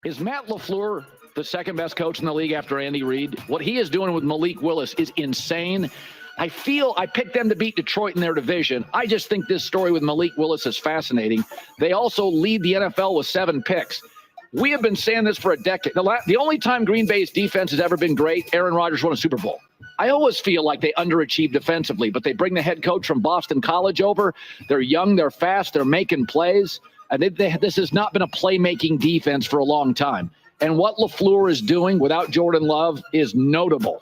Is Matt LaFleur the second best coach in the league after Andy Reid? What he is doing with Malik Willis is insane. I picked them to beat Detroit in their division. I just think this story with Malik Willis is fascinating. They also lead the NFL with 7 picks. We have been saying this for a decade. The only time Green Bay's defense has ever been great, Aaron Rodgers won a Super Bowl. I always feel like they underachieve defensively, but they bring the head coach from Boston College over. They're young, they're fast, they're making plays. And this has not been a playmaking defense for a long time. And what LaFleur is doing without Jordan Love is notable.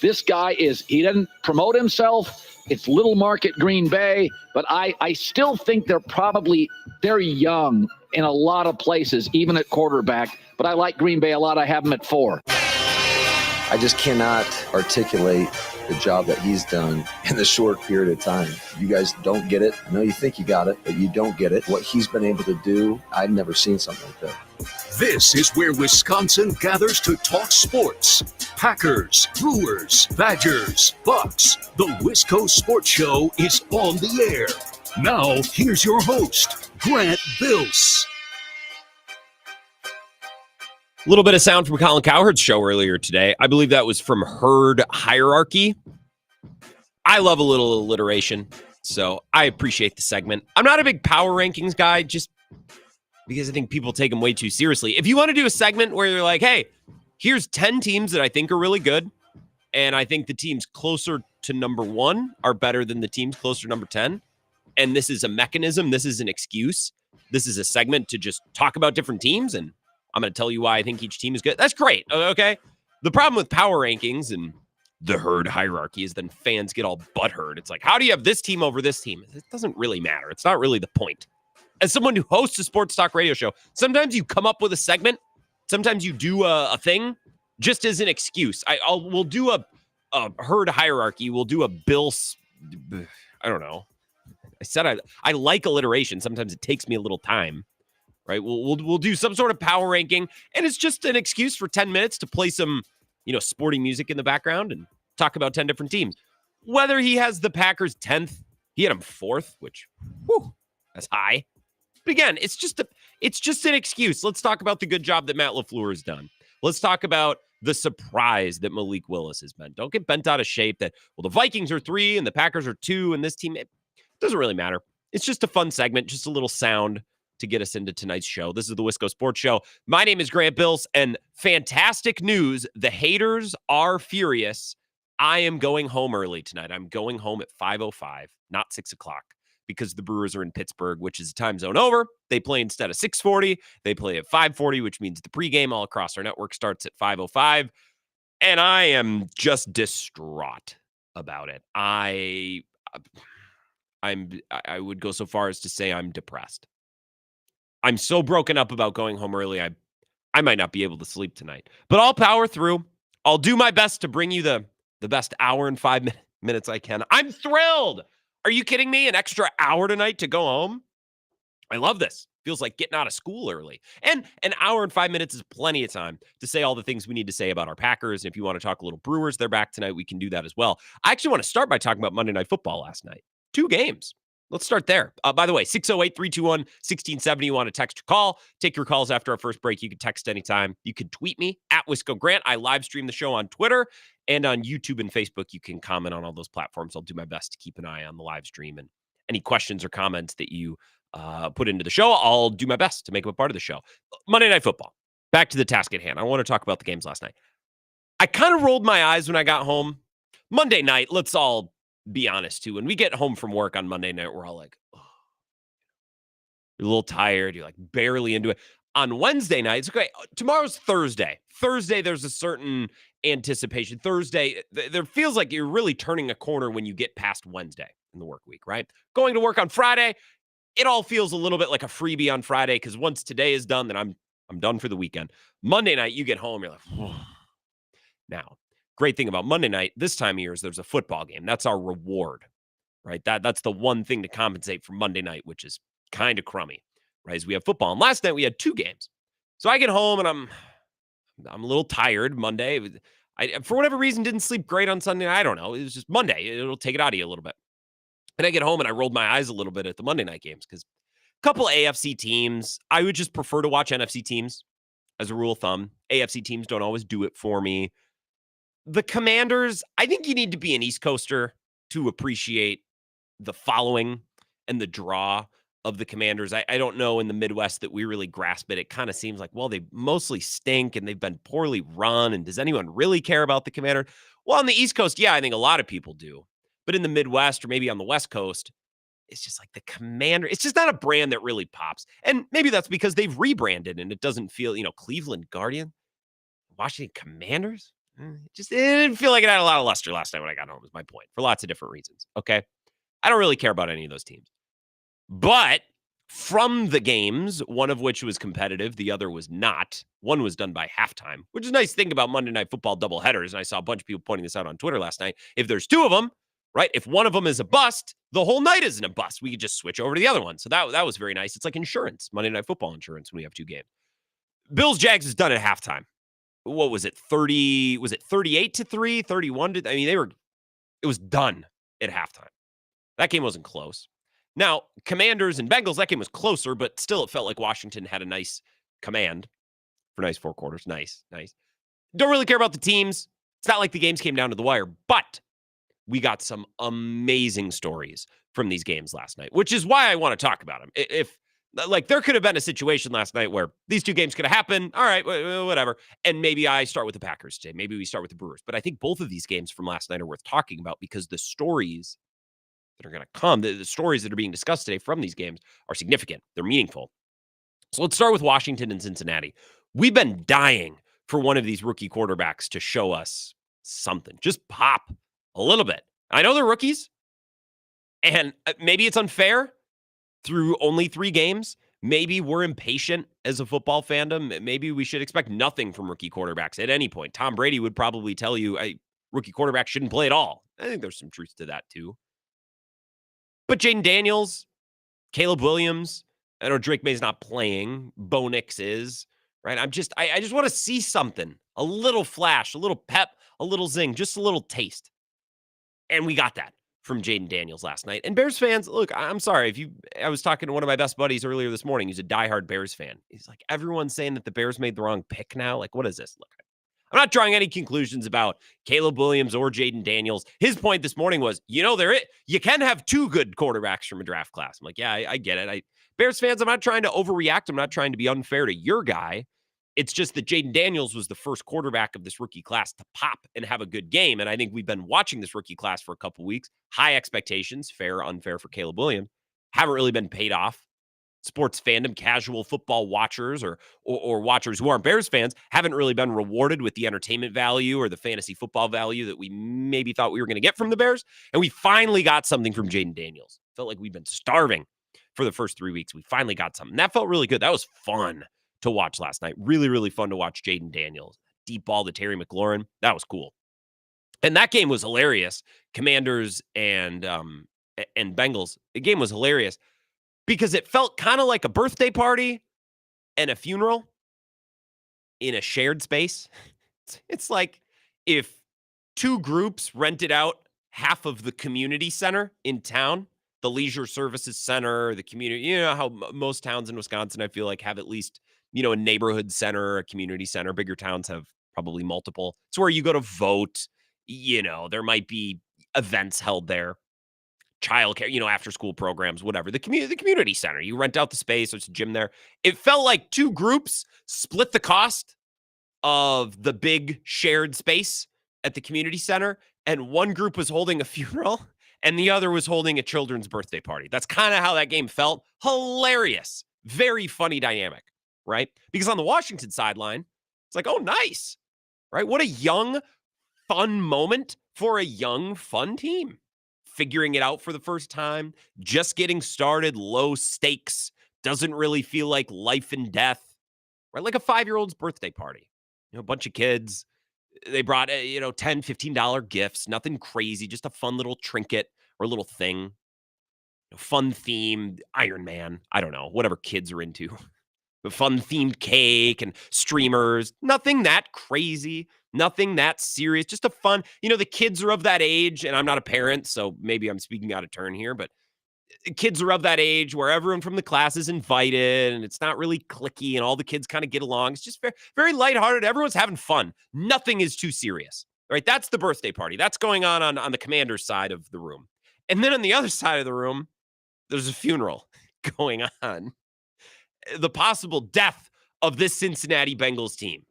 This guy he doesn't promote himself. It's little market Green Bay, but I still think they're young in a lot of places, even at quarterback. But I like Green Bay a lot. I have them at 4. I just cannot articulate the job that he's done in the short period of time. You guys don't get it. I know you think you got it, but you don't get it. What he's been able to do, I've never seen something like that. This is where Wisconsin gathers to talk sports. Packers, Brewers, Badgers, Bucks. The Wisco Sports Show is on the air. Now, here's your host, Grant Bills. A little bit of sound from Colin Cowherd's show earlier today. I believe that was from Herd Hierarchy. I love a little alliteration, so I appreciate the segment. I'm not a big power rankings guy, just because I think people take them way too seriously. If you want to do a segment where you're like, hey, here's 10 teams that I think are really good, and I think the teams closer to number 1 are better than the teams closer to number 10, and this is a mechanism, this is an excuse, this is a segment to just talk about different teams, and I'm going to tell you why I think each team is good. That's great, okay? The problem with power rankings and the herd hierarchy is then fans get all butthurt. It's like, how do you have this team over this team? It doesn't really matter. It's not really the point. As someone who hosts a sports talk radio show, sometimes you come up with a segment. Sometimes you do a thing just as an excuse. We'll do a herd hierarchy. We'll do a Bills. I don't know. I said I like alliteration. Sometimes it takes me a little time. Right, we'll do some sort of power ranking, and it's just an excuse for 10 minutes to play some, sporting music in the background and talk about 10 different teams. Whether he has the Packers 10th, he had them 4th, which, that's high. But again, it's just an excuse. Let's talk about the good job that Matt LaFleur has done. Let's talk about the surprise that Malik Willis has been. Don't get bent out of shape that, the Vikings are 3 and the Packers are 2, and this team, it doesn't really matter. It's just a fun segment, just a little sound to get us into tonight's show. This is the Wisco Sports Show. My name is Grant Bills, and fantastic news. The haters are furious. I am going home early tonight. I'm going home at 5:05, not 6 o'clock, because the Brewers are in Pittsburgh, which is time zone over. They play instead of 6:40. They play at 5:40, which means the pregame all across our network starts at 5:05. And I am just distraught about it. I would go so far as to say I'm depressed. I'm so broken up about going home early, I might not be able to sleep tonight. But I'll power through. I'll do my best to bring you the best hour and 5 minutes I can. I'm thrilled. Are you kidding me? An extra hour tonight to go home? I love this. Feels like getting out of school early. And an hour and 5 minutes is plenty of time to say all the things we need to say about our Packers. And if you want to talk a little Brewers, they're back tonight. We can do that as well. I actually want to start by talking about Monday Night Football last night. 2 games. Let's start there. By the way, 608-321-1670. You want to text or call? Take your calls after our first break. You can text anytime. You can tweet me at Wisco Grant. I live stream the show on Twitter and on YouTube and Facebook. You can comment on all those platforms. I'll do my best to keep an eye on the live stream, and any questions or comments that you put into the show, I'll do my best to make them a part of the show. Monday Night Football. Back to the task at hand. I want to talk about the games last night. I kind of rolled my eyes when I got home. Monday night, let's all be honest too. When we get home from work on Monday night, we're all like, oh, you're a little tired. You're like barely into it. On Wednesday night, it's okay. Tomorrow's Thursday. Thursday, there's a certain anticipation. Thursday, there feels like you're really turning a corner when you get past Wednesday in the work week, right? Going to work on Friday, it all feels a little bit like a freebie on Friday, because once today is done, then I'm done for the weekend. Monday night, you get home, you're like, oh. Now, great thing about Monday night this time of year is there's a football game. That's our reward, right? That's the one thing to compensate for Monday night, which is kind of crummy, right? Is we have football. And last night we had 2 games. So I get home and I'm a little tired Monday. I, for whatever reason, didn't sleep great on Sunday. I don't know. It was just Monday. It'll take it out of you a little bit. And I get home and I rolled my eyes a little bit at the Monday night games because a couple AFC teams, I would just prefer to watch NFC teams as a rule of thumb. AFC teams don't always do it for me. The Commanders, I think you need to be an East Coaster to appreciate the following and the draw of the Commanders. I don't know in the Midwest that we really grasp it. It kind of seems like, well, they mostly stink and they've been poorly run. And does anyone really care about the Commanders? Well, on the East Coast, yeah, I think a lot of people do. But in the Midwest or maybe on the West Coast, it's just like the Commander. It's just not a brand that really pops. And maybe that's because they've rebranded and it doesn't feel, Cleveland Guardian, Washington Commanders. It didn't feel like it had a lot of luster last night when I got home, is my point, for lots of different reasons. Okay. I don't really care about any of those teams. But from the games, one of which was competitive, the other was not. One was done by halftime, which is a nice thing about Monday Night Football doubleheaders. And I saw a bunch of people pointing this out on Twitter last night. If there's two of them, right? If one of them is a bust, the whole night isn't a bust. We could just switch over to the other one. So that was very nice. It's like insurance, Monday Night Football insurance when we have two games. Bills Jags is done at halftime. What was it? 30, was it 38-3, 31 to, it was done at halftime. That game wasn't close. Now, Commanders and Bengals, that game was closer, but still it felt like Washington had a nice command for nice 4 quarters. Nice. Don't really care about the teams. It's not like the games came down to the wire, but we got some amazing stories from these games last night, which is why I want to talk about them. If there could have been a situation last night where these two games could have happened. All right, whatever. And maybe I start with the Packers today. Maybe we start with the Brewers. But I think both of these games from last night are worth talking about because the stories that are going to come, the stories that are being discussed today from these games are significant. They're meaningful. So let's start with Washington and Cincinnati. We've been dying for one of these rookie quarterbacks to show us something. Just pop a little bit. I know they're rookies, and maybe it's unfair through only 3 games. Maybe we're impatient as a football fandom. Maybe we should expect nothing from rookie quarterbacks at any point. Tom Brady would probably tell you a rookie quarterback shouldn't play at all. I think there's some truth to that too. But Jaden Daniels, Caleb Williams, I know Drake May's not playing. Bo Nix is, right? I just want to see something. A little flash, a little pep, a little zing, just a little taste. And we got that from Jaden Daniels last night. And Bears fans, look, I'm sorry. I was talking to one of my best buddies earlier this morning. He's a diehard Bears fan. He's like, everyone's saying that the Bears made the wrong pick now. Like, what is this? Look, I'm not drawing any conclusions about Caleb Williams or Jaden Daniels. His point this morning was, you can have 2 good quarterbacks from a draft class. I'm like, yeah, I get it. Bears fans, I'm not trying to overreact. I'm not trying to be unfair to your guy. It's just that Jaden Daniels was the first quarterback of this rookie class to pop and have a good game. And I think we've been watching this rookie class for a couple weeks. High expectations, fair, unfair for Caleb Williams. Haven't really been paid off. Sports fandom, casual football watchers or watchers who aren't Bears fans haven't really been rewarded with the entertainment value or the fantasy football value that we maybe thought we were going to get from the Bears. And we finally got something from Jaden Daniels. Felt like we've been starving for the first 3 weeks. We finally got something. That felt really good. That was fun to watch last night. Really, really fun to watch Jaden Daniels. Deep ball to Terry McLaurin. That was cool. And that game was hilarious. Commanders and Bengals. The game was hilarious because it felt kind of like a birthday party and a funeral in a shared space. It's like if 2 groups rented out half of the community center in town, the leisure services center, the community, you know how most towns in Wisconsin, I feel like, have at least, a neighborhood center, a community center. Bigger towns have probably multiple. It's where you go to vote. There might be events held there, childcare, after school programs, whatever. The community center, you rent out the space. There's a gym there. It felt like 2 groups split the cost of the big shared space at the community center, and one group was holding a funeral and the other was holding a children's birthday party. That's kind of how that game felt. Hilarious. Very funny dynamic, right? Because on the Washington sideline, it's like, oh, nice, right? What a young, fun moment for a young, fun team. Figuring it out for the first time, just getting started, low stakes, doesn't really feel like life and death, right? Like a 5-year-old's birthday party. A bunch of kids, they brought, $10, $15 gifts, nothing crazy, just a fun little trinket or a little thing. Fun themed Iron Man, I don't know, whatever kids are into. The fun themed cake and streamers, nothing that crazy, nothing that serious, just a fun, the kids are of that age, and I'm not a parent, so maybe I'm speaking out of turn here, but kids are of that age where everyone from the class is invited and it's not really cliquey and all the kids kind of get along. It's just very, very lighthearted. Everyone's having fun. Nothing is too serious, right? That's the birthday party. That's going on the commander's side of the room. And then on the other side of the room, there's a funeral going on. The possible death of this Cincinnati Bengals team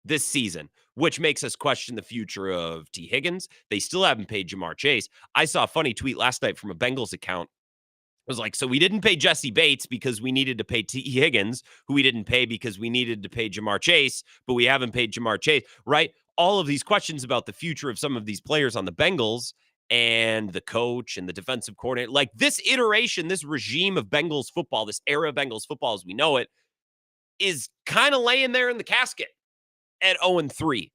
this season, which makes us question the future of T. Higgins. They still haven't paid Jamar Chase. I saw a funny tweet last night from a Bengals account. It was like, so we didn't pay Jesse Bates because we needed to pay T. Higgins, who we didn't pay because we needed to pay Jamar Chase, but we haven't paid Jamar Chase, right? All of these questions about the future of some of these players on the Bengals and the coach and the defensive coordinator, like this iteration, this regime of Bengals football, this era of Bengals football as we know it, is kind of laying there in the casket at 0-3.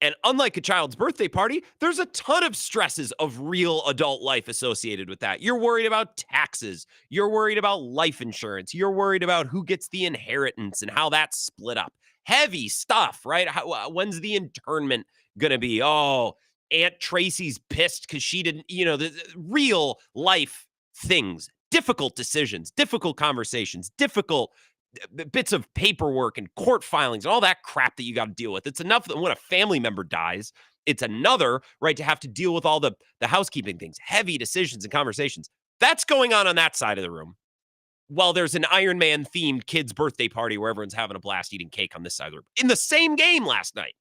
And unlike a child's birthday party, there's a ton of stresses of real adult life associated with that. You're worried about taxes. You're worried about life insurance. You're worried about who gets the inheritance and how that's split up. Heavy stuff, right? When's the internment going to be? Oh, Aunt Tracy's pissed because she didn't, the real life things, difficult decisions, difficult conversations, difficult bits of paperwork and court filings and all that crap that you got to deal with. It's enough that when a family member dies, it's another, right, to have to deal with all the housekeeping things, heavy decisions and conversations. That's going on that side of the room. While there's an Iron Man themed kids birthday party where everyone's having a blast eating cake on this side of the room. In the same game last night.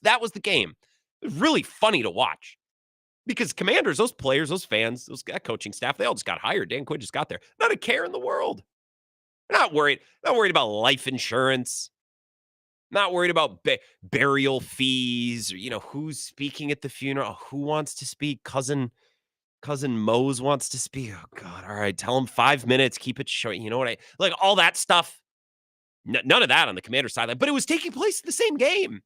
That was the game. It was really funny to watch. Because Commanders, those players, those fans, that coaching staff, they all just got hired. Dan Quinn just got there. Not a care in the world. Not worried about life insurance. Not worried about burial fees or, who's speaking at the funeral. Who wants to speak? Cousin Mose wants to speak. Oh, God. All right. Tell him 5 minutes. Keep it short. You know what like all that stuff. None of that on the Commander sideline, but it was taking place in the same game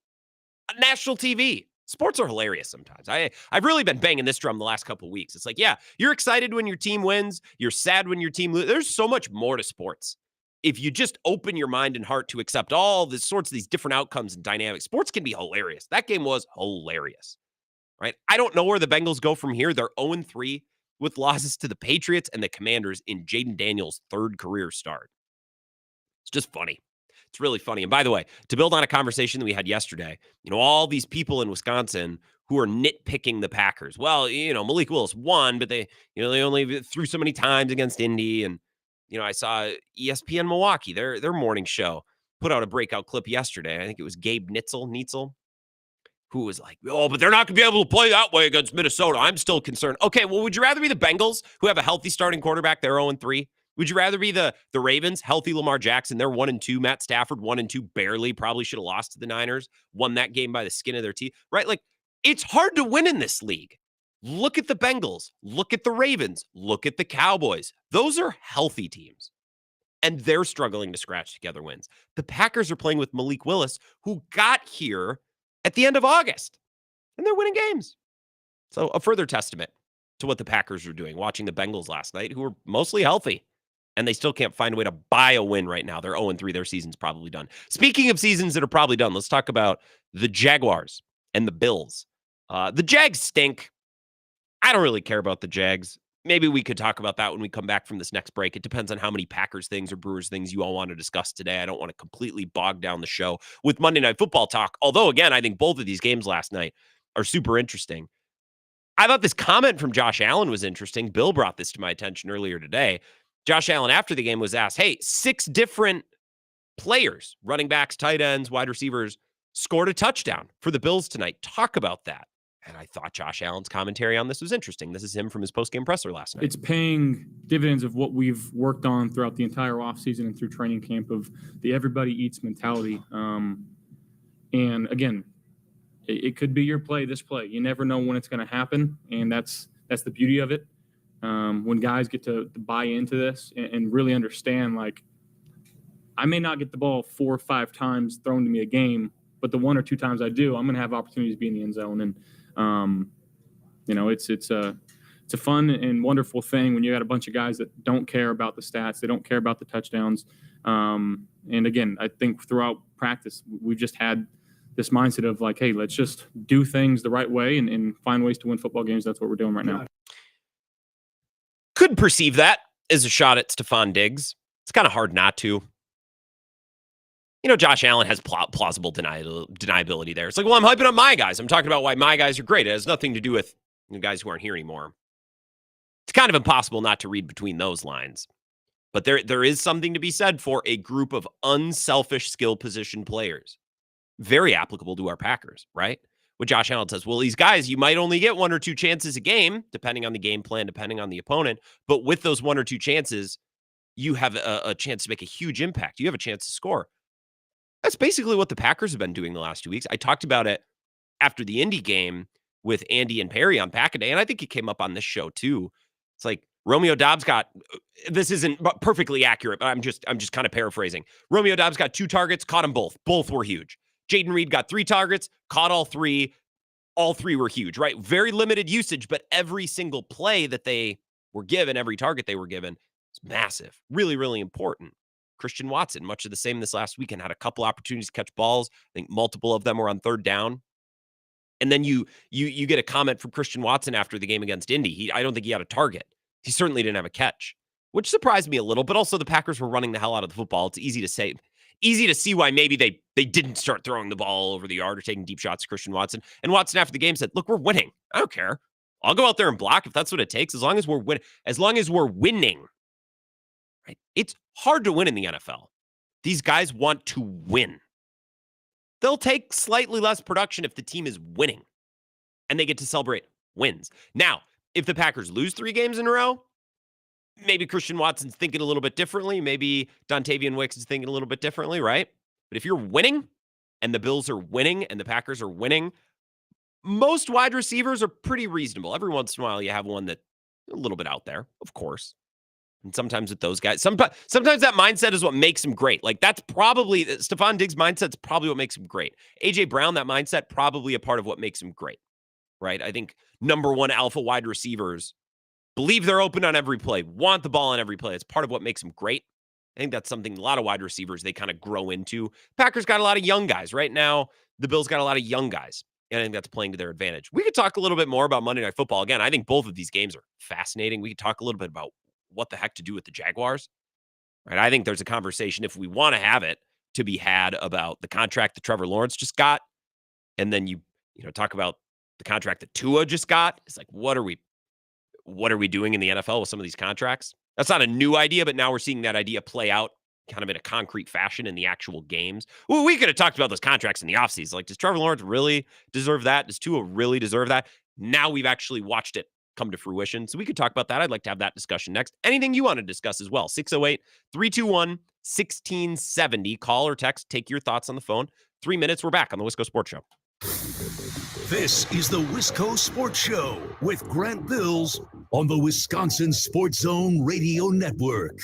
on national TV. Sports are hilarious sometimes. I've really been banging this drum the last couple of weeks. It's like, yeah, you're excited when your team wins. You're sad when your team loses. There's so much more to sports. If you just open your mind and heart to accept all the sorts of these different outcomes and dynamics, sports can be hilarious. That game was hilarious, right? I don't know where the Bengals go from here. They're 0-3 with losses to the Patriots and the Commanders in Jaden Daniels' third career start. It's just funny. It's really funny. And by the way, to build on a conversation that we had yesterday, all these people in Wisconsin who are nitpicking the Packers. Well, Malik Willis won, but they only threw so many times against Indy. And, I saw ESPN Milwaukee, their morning show, put out a breakout clip yesterday. I think it was Gabe Nitzel, who was like, oh, but they're not going to be able to play that way against Minnesota. I'm still concerned. Okay, well, would you rather be the Bengals, who have a healthy starting quarterback? They're 0-3. Would you rather be the Ravens, healthy Lamar Jackson? They're 1-2. Matt Stafford, 1-2, barely, probably should have lost to the Niners, won that game by the skin of their teeth, right? Like, it's hard to win in this league. Look at the Bengals. Look at the Ravens. Look at the Cowboys. Those are healthy teams, and they're struggling to scratch together wins. The Packers are playing with Malik Willis, who got here at the end of August, and they're winning games. So a further testament to what the Packers are doing, watching the Bengals last night, who were mostly healthy, and they still can't find a way to buy a win right now. They're 0-3. Their season's probably done. Speaking of seasons that are probably done, let's talk about the Jaguars and the Bills. The Jags stink. I don't really care about the Jags. Maybe we could talk about that when we come back from this next break. It depends on how many Packers things or Brewers things you all want to discuss today. I don't want to completely bog down the show with Monday Night Football talk. Although, again, I think both of these games last night are super interesting. I thought this comment from Josh Allen was interesting. Bill brought this to my attention earlier today. Josh Allen, after the game, was asked, hey, 6 different players, running backs, tight ends, wide receivers, scored a touchdown for the Bills tonight. Talk about that. And I thought Josh Allen's commentary on this was interesting. This is him from his postgame presser last night. It's paying dividends of what we've worked on throughout the entire offseason and through training camp of the everybody eats mentality. And again, it could be your play, this play. You never know when it's going to happen, and that's the beauty of it. When guys get to buy into this and really understand, like, I may not get the ball 4 or 5 times thrown to me a game, but the 1 or 2 times I do, I'm going to have opportunities to be in the end zone. And it's a fun and wonderful thing when you got a bunch of guys that don't care about the stats, they don't care about the touchdowns. And again, I think throughout practice, we've just had this mindset of like, hey, let's just do things the right way and find ways to win football games. That's what we're doing right now. could perceive that as a shot at Stephon Diggs. It's kind of hard not to. Josh Allen has plausible deniability there. It's like, well, I'm hyping up my guys. I'm talking about why my guys are great. It has nothing to do with the guys who aren't here anymore. It's kind of impossible not to read between those lines. But there is something to be said for a group of unselfish skill position players. Very applicable to our Packers, right? What Josh Allen says, well, these guys, you might only get 1 or 2 chances a game, depending on the game plan, depending on the opponent. But with those 1 or 2 chances, you have a chance to make a huge impact. You have a chance to score. That's basically what the Packers have been doing the last 2 weeks. I talked about it after the Indy game with Andy and Perry on Pack-A-Day, and I think it came up on this show too. It's like Romeo Doubs this isn't perfectly accurate, but I'm just kind of paraphrasing. Romeo Doubs got 2 targets, caught them both. Both were huge. Jaden Reed got 3 targets, caught all 3. All 3 were huge, right? Very limited usage, but every single play that they were given, every target they were given, is massive. Really, really important. Christian Watson, much of the same this last weekend, had a couple opportunities to catch balls. I think multiple of them were on 3rd down. And then you get a comment from Christian Watson after the game against Indy. I don't think he had a target. He certainly didn't have a catch, which surprised me a little, but also the Packers were running the hell out of the football. It's easy to see why maybe they didn't start throwing the ball over the yard or taking deep shots to Christian Watson. And Watson after the game said, look, we're winning. I don't care. I'll go out there and block if that's what it takes, as long as we're winning. Right? It's hard to win in the NFL. These guys want to win. They'll take slightly less production if the team is winning and they get to celebrate wins. Now, if the Packers lose 3 games in a row, maybe Christian Watson's thinking a little bit differently. Maybe Dontavian Wicks is thinking a little bit differently, right? But if you're winning and the Bills are winning and the Packers are winning, most wide receivers are pretty reasonable. Every once in a while, you have one that's a little bit out there, of course. And sometimes with those guys, sometimes that mindset is what makes him great. Like that's probably Stephon Diggs' mindset's probably what makes him great. AJ Brown, that mindset, probably a part of what makes him great, right? I think number 1 alpha wide receivers believe they're open on every play, want the ball on every play. It's part of what makes them great. I think that's something a lot of wide receivers, they kind of grow into. Packers got a lot of young guys. Right now, the Bills got a lot of young guys. And I think that's playing to their advantage. We could talk a little bit more about Monday Night Football. Again, I think both of these games are fascinating. We could talk a little bit about what the heck to do with the Jaguars. Right? I think there's a conversation, if we want to have it, to be had about the contract that Trevor Lawrence just got. And then you talk about the contract that Tua just got. It's like, what are we doing in the NFL with some of these contracts? That's not a new idea, but now we're seeing that idea play out kind of in a concrete fashion in the actual games. Well, we could have talked about those contracts in the offseason. Like, does Trevor Lawrence really deserve that? Does Tua really deserve that? Now we've actually watched it come to fruition. So we could talk about that. I'd like to have that discussion next. Anything you want to discuss as well. 608-321-1670. Call or text. Take your thoughts on the phone. 3 minutes. We're back on the Wisco Sports Show. This is the Wisco Sports Show with Grant Bills on the Wisconsin Sports Zone Radio Network.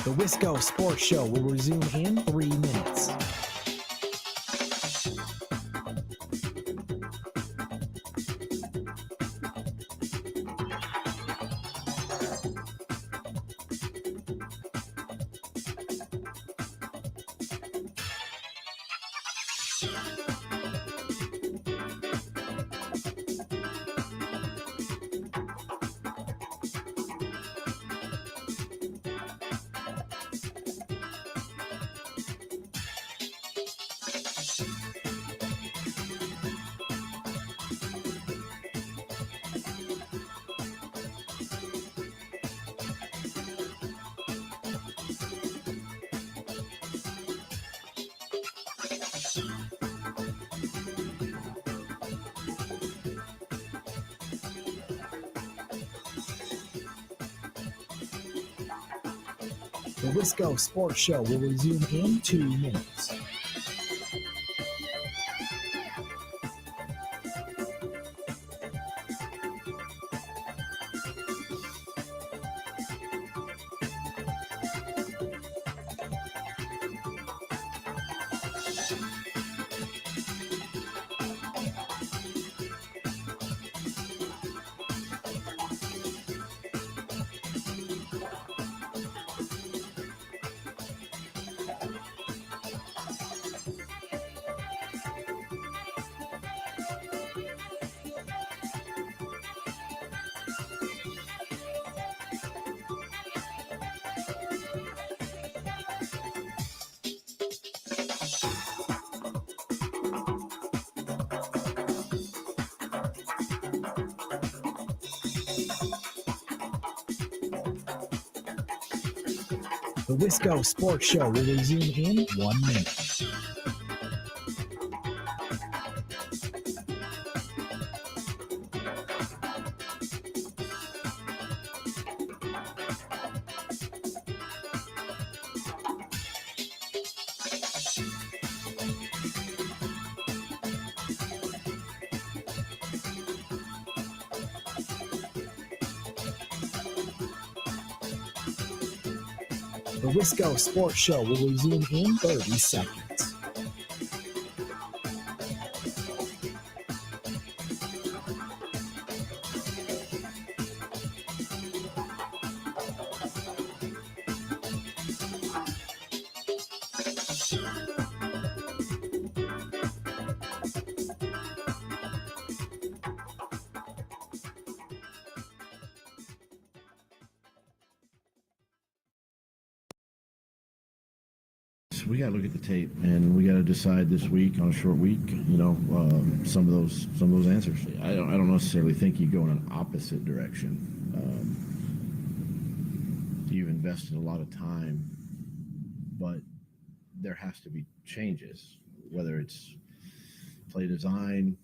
The Wisco Sports Show will resume in 3 minutes. The Wisco Sports Show will resume in 2 minutes. The Wisco Sports Show will resume in 1 minute. The Wisco Sports Show will resume in 30 seconds. We got to look at the tape, and we got to decide this week on a short week. Some of those answers. I don't necessarily think you go in an opposite direction. You've invested a lot of time, but there has to be changes. Whether it's play design,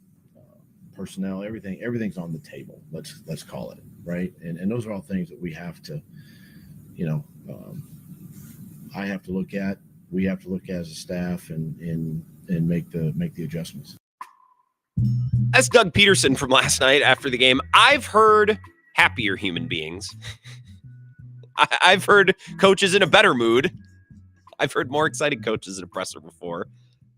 personnel, everything's on the table. Let's call it right. And those are all things that we have to, I have to look at. We have to look at as a staff and make the adjustments. That's Doug Peterson from last night after the game. I've heard happier human beings. I've heard coaches in a better mood. I've heard more excited coaches at a presser before.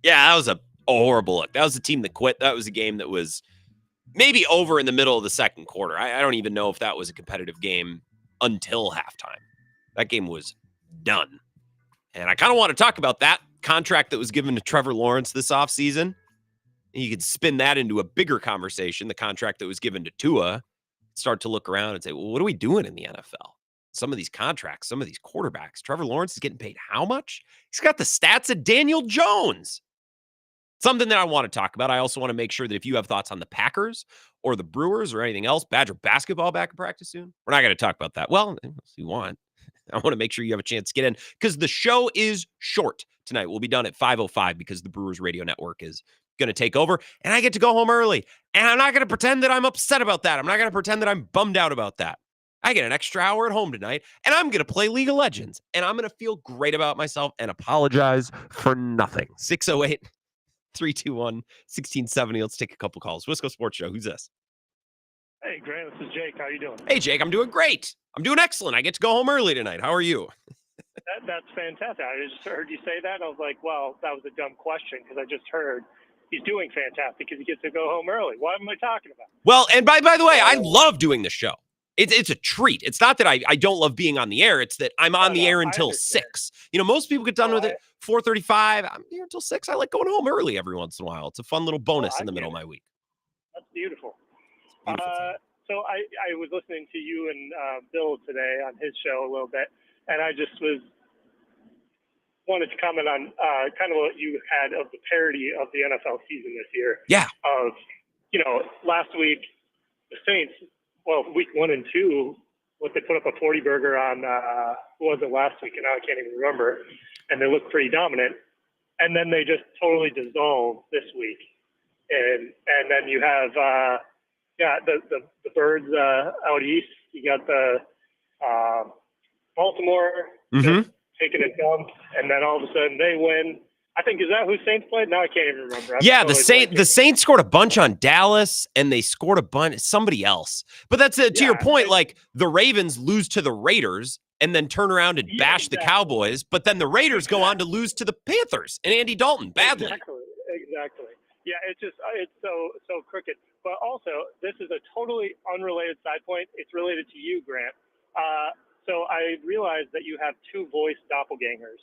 Yeah, that was a horrible look. That was a team that quit. That was a game that was maybe over in the middle of the second quarter. I don't even know if that was a competitive game until halftime. That game was done. And I kind of want to talk about that contract that was given to Trevor Lawrence this offseason. You could spin that into a bigger conversation, the contract that was given to Tua. Start to look around and say, well, what are we doing in the NFL? Some of these contracts, some of these quarterbacks. Trevor Lawrence is getting paid how much? He's got the stats of Daniel Jones. Something that I want to talk about. I also want to make sure that if you have thoughts on the Packers or the Brewers or anything else, Badger basketball back in practice soon. We're not going to talk about that. Well, if you want. I want to make sure you have a chance to get in because the show is short tonight. We'll be done at 5:05 because the Brewers Radio Network is going to take over and I get to go home early. And I'm not going to pretend that I'm upset about that. I'm not going to pretend that I'm bummed out about that. I get an extra hour at home tonight and I'm going to play League of Legends and I'm going to feel great about myself and apologize for nothing. 608-321-1670. Let's take a couple calls. Wisco Sports Show. Who's this? Hey, Grant, this is Jake. How you doing? Hey, Jake, I'm doing great. I'm doing excellent. I get to go home early tonight. How are you? That's fantastic. I just heard you say that. I was like, well, that was a dumb question because I just heard he's doing fantastic because he gets to go home early. What am I talking about? Well, and by the way, I love doing the show. It's a treat. It's not that I don't love being on the air. It's that I'm on the air until 6. Most people get done with it 4:35. I'm here until 6. I like going home early every once in a while. It's a fun little bonus in the middle of my week. That's beautiful. Beautiful so I was listening to you and Bill today on his show a little bit, and I just wanted to comment on kind of what you had of the parody of the NFL season this year. Yeah. Of, last week, the Saints, week 1 and 2, they put up a 40 burger on, who was it last week? And now I can't even remember. And they looked pretty dominant. And then they just totally dissolved this week. And then you have, the Birds out east. You got the Baltimore just taking a dump, and then all of a sudden they win. I think, is that who Saints played? Now I can't even remember. The Saints scored a bunch on Dallas, and they scored a bunch somebody else. But that's to your point. Like the Ravens lose to the Raiders, and then turn around and bash the Cowboys. But then the Raiders go on to lose to the Panthers and Andy Dalton badly. Exactly. Yeah, it's so crooked. But also, this is a totally unrelated side point. It's related to you, Grant. So I realized that you have 2 voice doppelgangers.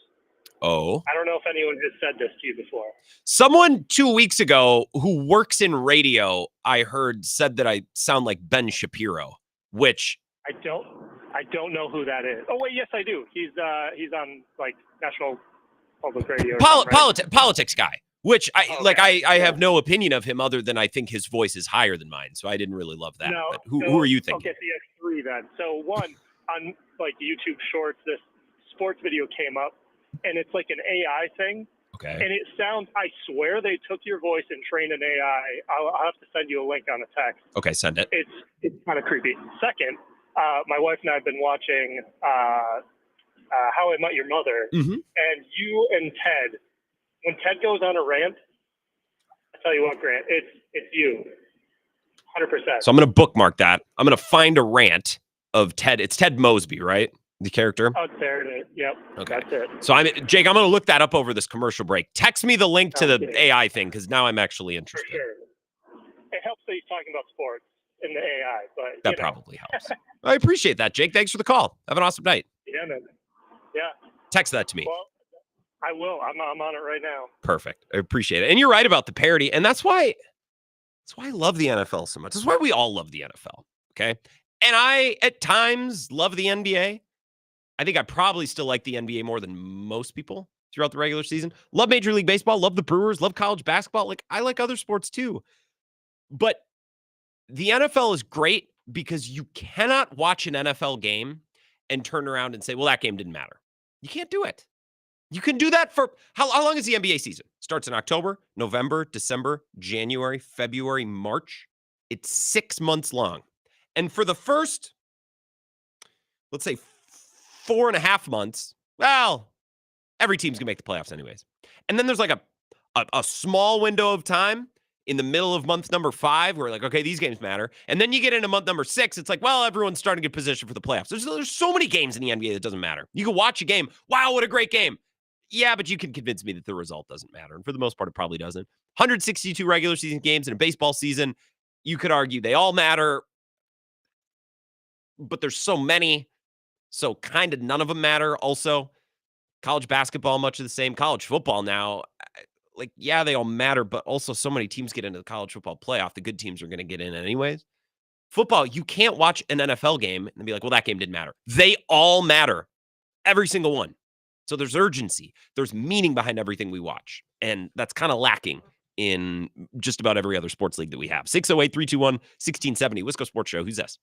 Oh. I don't know if anyone has said this to you before. Someone 2 weeks ago who works in radio, I heard, said that I sound like Ben Shapiro, which I don't know who that is. Oh wait, yes I do. He's on like National Public Radio. Politics guy. Which I have no opinion of him other than I think his voice is higher than mine, so I didn't really love that. But who are you thinking? Okay, so you have 3 then. So one on like YouTube Shorts this sports video came up, and it's like an AI thing. Okay. And it sounds, I swear they took your voice and trained an AI. I'll have to send you a link on a text. Okay, send it. It's kind of creepy. Second, my wife and I have been watching How I Met Your Mother, and you and Ted, when Ted goes on a rant, I tell you what, Grant, it's you, 100%. So I'm going to bookmark that. I'm going to find a rant of Ted. It's Ted Mosby, right? The character? Oh, there it is. Yep. Okay. That's it. So Jake, I'm going to look that up over this commercial break. Text me the link to the AI thing, because now I'm actually For interested. sure. It helps that he's talking about sports in the AI, but That probably helps. I appreciate that, Jake. Thanks for the call. Have an awesome night. Yeah, man. Yeah. Text that to me. Well, I will. I'm on it right now. Perfect. I appreciate it. And you're right about the parody. And that's why I love the NFL so much. That's why we all love the NFL. Okay. And I, at times, love the NBA. I think I probably still like the NBA more than most people throughout the regular season. Love Major League Baseball. Love the Brewers. Love college basketball. Like, I like other sports too. But the NFL is great because you cannot watch an NFL game and turn around and say, well, that game didn't matter. You can't do it. You can do that for how long is the NBA season? Starts in October, November, December, January, February, March. It's 6 months long. And for the first, let's say 4.5 months, well, every team's gonna make the playoffs anyways. And then there's like a small window of time in the middle of month number 5 where like, okay, these games matter. And then you get into month number 6, it's like, well, everyone's starting to get positioned for the playoffs. There's so many games in the NBA that doesn't matter. You can watch a game. Wow, what a great game. Yeah, but you can convince me that the result doesn't matter. And for the most part, it probably doesn't. 162 regular season games in a baseball season, you could argue they all matter, but there's so many, so kind of none of them matter. Also, college basketball, much of the same. College football now, like, yeah, they all matter, but also so many teams get into the college football playoff. The good teams are going to get in anyways. Football, you can't watch an NFL game and be like, well, that game didn't matter. They all matter. Every single one. So there's urgency. There's meaning behind everything we watch. And that's kind of lacking in just about every other sports league that we have. 608-321-1670. Wisco Sports Show. Who's this?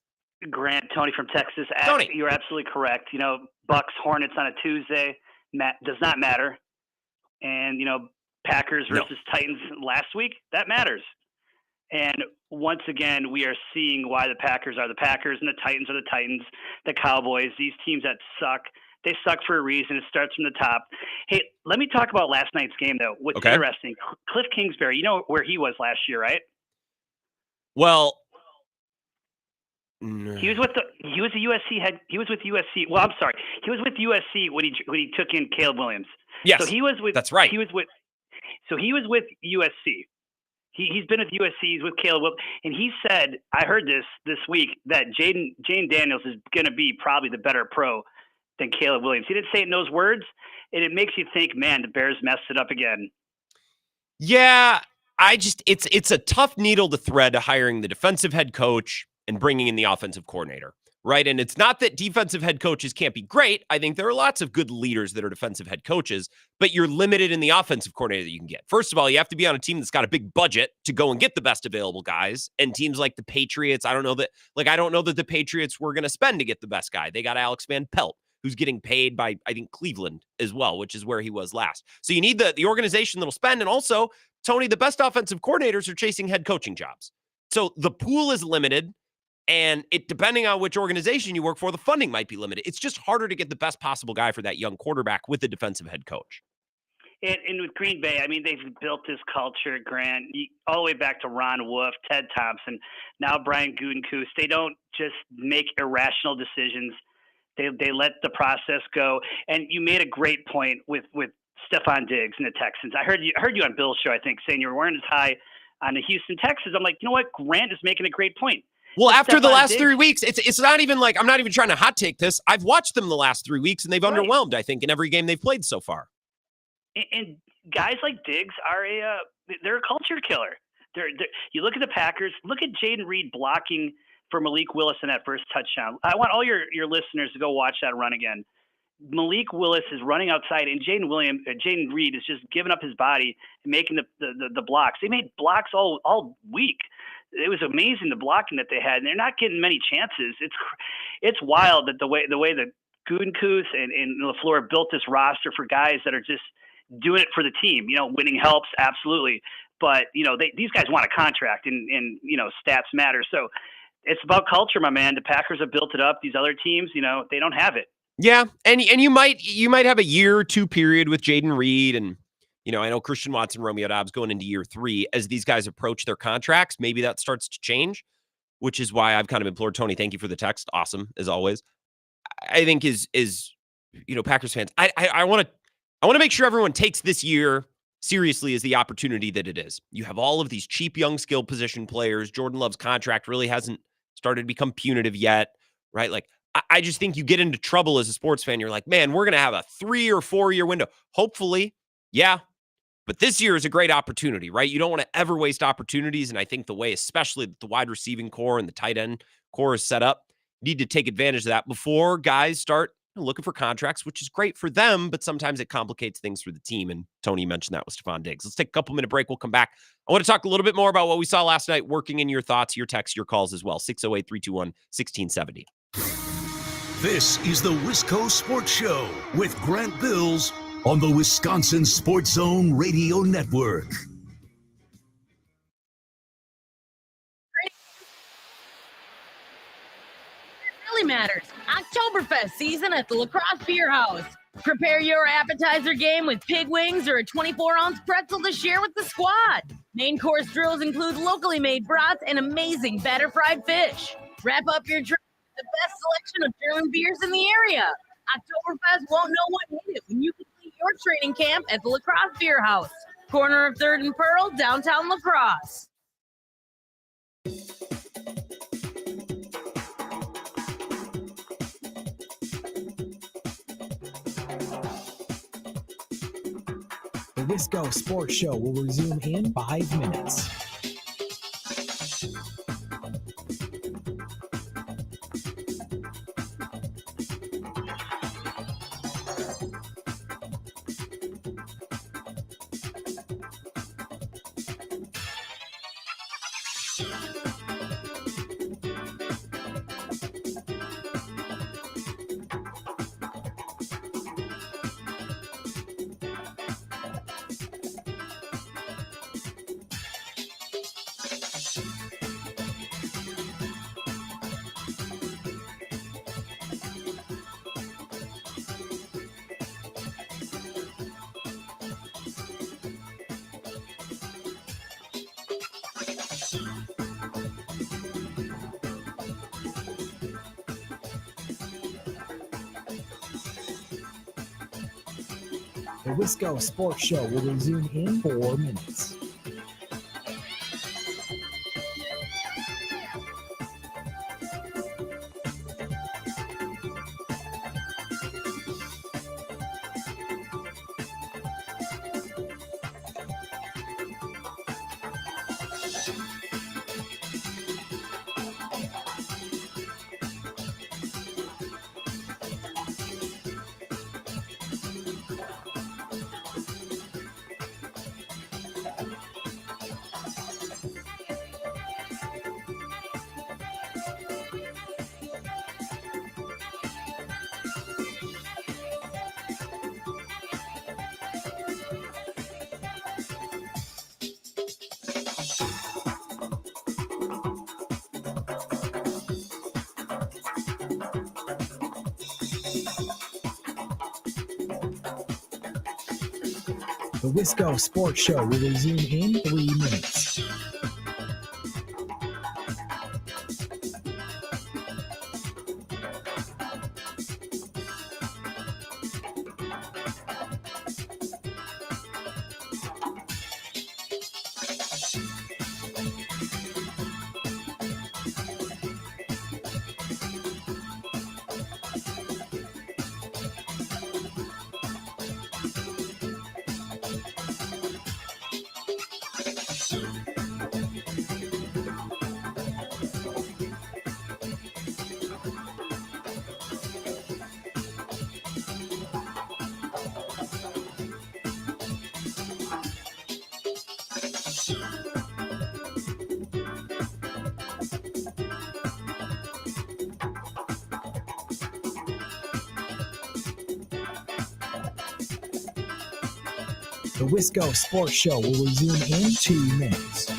Grant, Tony from Texas. Tony. You're absolutely correct. You know, Bucks, Hornets on a Tuesday does not matter. And, you know, Packers versus Titans last week, that matters. And once again, we are seeing why the Packers are the Packers and the Titans are the Titans, the Cowboys, these teams that suck. They suck for a reason. It starts from the top. Hey, let me talk about last night's game, though. What's interesting, Cliff Kingsbury, you know where he was last year, right? Well, he was with USC head. He was with USC. Well, I'm sorry. He was with USC when he took in Caleb Williams. Yes, so he was with. That's right. He was with USC. He's been with USC. He's with Caleb Williams, and he said, I heard this week that Jane Daniels is going to be probably the better pro than Caleb Williams. He didn't say it in those words, and it makes you think, man, the Bears messed it up again. Yeah, it's a tough needle to thread hiring the defensive head coach and bringing in the offensive coordinator, right? And it's not that defensive head coaches can't be great. I think there are lots of good leaders that are defensive head coaches, but you're limited in the offensive coordinator that you can get. First of all, you have to be on a team that's got a big budget to go and get the best available guys. And teams like the Patriots, I don't know that the Patriots were going to spend to get the best guy. They got Alex Van Pelt, who's getting paid by, I think, Cleveland as well, which is where he was last. So you need the organization that'll spend. And also, Tony, the best offensive coordinators are chasing head coaching jobs. So the pool is limited, and it depending on which organization you work for, the funding might be limited. It's just harder to get the best possible guy for that young quarterback with a defensive head coach. And with Green Bay, I mean, they've built this culture, Grant, all the way back to Ron Wolf, Ted Thompson, now Brian Gutekunst. They don't just make irrational decisions. They let the process go. And you made a great point with Stephon Diggs and the Texans. I heard you on Bill's show, I think, saying you were wearing his high on the Houston Texans. I'm like, you know what? Grant is making a great point. Well, after the last 3 weeks, it's not even like, I'm not even trying to hot take this. I've watched them the last 3 weeks, and they've underwhelmed, I think, in every game they've played so far. And guys like Diggs are they're a culture killer. You look at the Packers, look at Jaden Reed blocking for Malik Willis in that first touchdown. I want all your listeners to go watch that run again. Malik Willis is running outside, and Jaden Reed is just giving up his body and making the blocks. They made blocks all week. It was amazing the blocking that they had, and they're not getting many chances. It's wild that the way the Gutekunst and LaFleur built this roster for guys that are just doing it for the team. Winning helps, absolutely. But, these guys want a contract and stats matter. So it's about culture, my man. The Packers have built it up. These other teams, they don't have it. Yeah. And you might have a year or two period with Jaden Reed and, I know Christian Watson, Romeo Dobbs going into year 3 as these guys approach their contracts. Maybe that starts to change, which is why I've kind of implored Tony. Thank you for the text. Awesome as always. I think is Packers fans. I want to make sure everyone takes this year seriously as the opportunity that it is. You have all of these cheap young skill position players. Jordan Love's contract really hasn't started to become punitive yet, right? Like I just think you get into trouble as a sports fan. You're like, man, we're going to have a 3 or 4 year window. Hopefully, yeah. But this year is a great opportunity, right? You don't want to ever waste opportunities. And I think the way, especially the wide receiving core and the tight end core is set up, you need to take advantage of that before guys start looking for contracts, which is great for them, but sometimes it complicates things for the team. And Tony mentioned that with Stephon Diggs. Let's take a couple minute break. We'll come back. I want to talk a little bit more about what we saw last night, working in your thoughts, your texts, your calls as well. 608-321-1670. This is the Wisco Sports Show with Grant Bills on the Wisconsin Sports Zone Radio Network. Really matters. Oktoberfest season at the La Crosse Beer House. Prepare your appetizer game with pig wings or a 24-ounce pretzel to share with the squad. Main course drills include locally made brats and amazing batter fried fish. Wrap up your drink with the best selection of German beers in the area. Oktoberfest won't know what hit it when you complete your training camp at the La Crosse Beer House, corner of 3rd and Pearl, downtown La Crosse. The Wisco Sports Show will resume in 5 minutes. The Wisco Sports Show will resume in 4 minutes. The Wisco Sports Show will resume in 3 minutes. The Wisco Sports Show will resume in 2 minutes.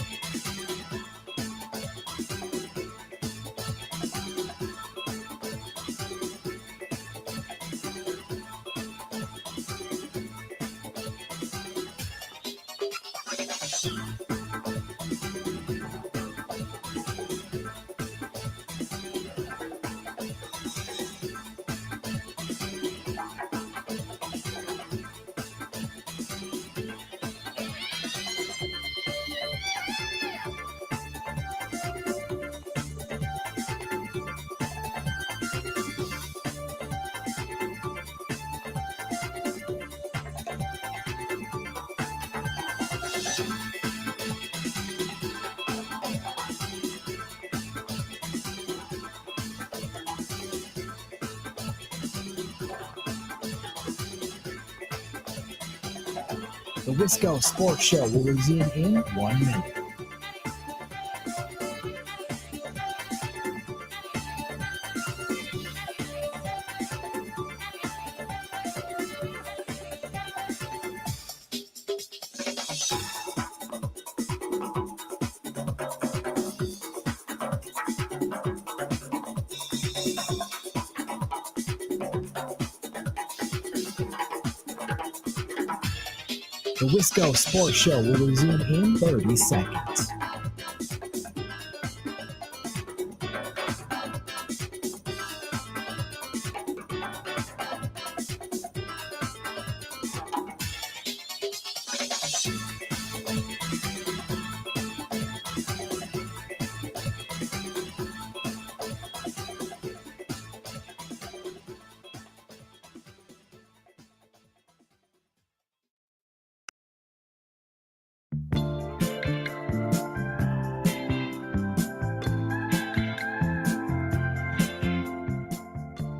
The Wisco Sports Show will resume in 1 minute. The Wisco Sports Show will resume in 30 seconds.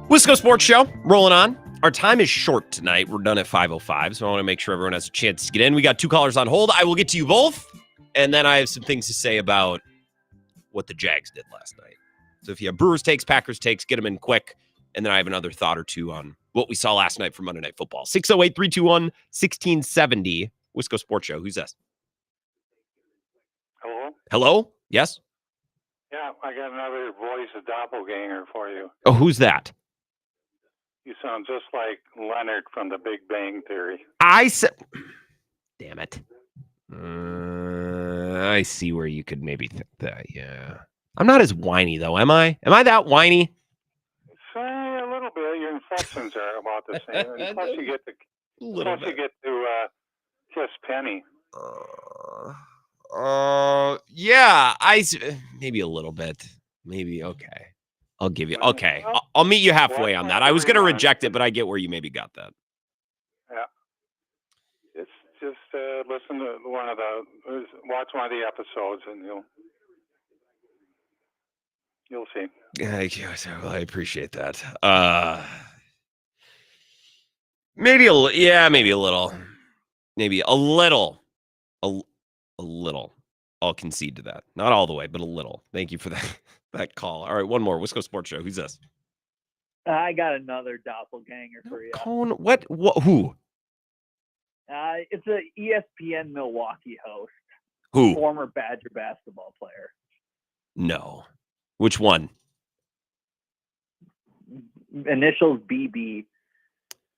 Wisco Sports Show, rolling on. Our time is short tonight. We're done at 5:05, so I want to make sure everyone has a chance to get in. We got 2 callers on hold. I will get to you both, and then I have some things to say about what the Jags did last night. So if you have Brewers takes, Packers takes, get them in quick, and then I have another thought or two on what we saw last night for Monday Night Football. 608-321-1670, Wisco Sports Show. Who's this? Hello? Hello? Yes? Yeah, I got another voice of doppelganger for you. Oh, who's that? You sound just like Leonard from The Big Bang Theory. I said... Damn it. I see where you could maybe think that, yeah. I'm not as whiny, though, am I? Am I that whiny? Say a little bit. Your inflections are about the same. And plus, you get to kiss Penny. Yeah, maybe a little bit. Maybe, okay. I'll give you, okay. I'll meet you halfway on that. I was going to reject it, but I get where you maybe got that. Yeah. It's just listen to watch one of the episodes and you'll see. I appreciate that. Maybe a little. Maybe a little. A little. I'll concede to that. Not all the way, but a little. Thank you for that call. All right, one more. Wisco Sports Show. Who's this? I got another doppelganger for you. Cone, what? Who? It's a ESPN Milwaukee host. Who? Former Badger basketball player. No. Which one? Initials BB.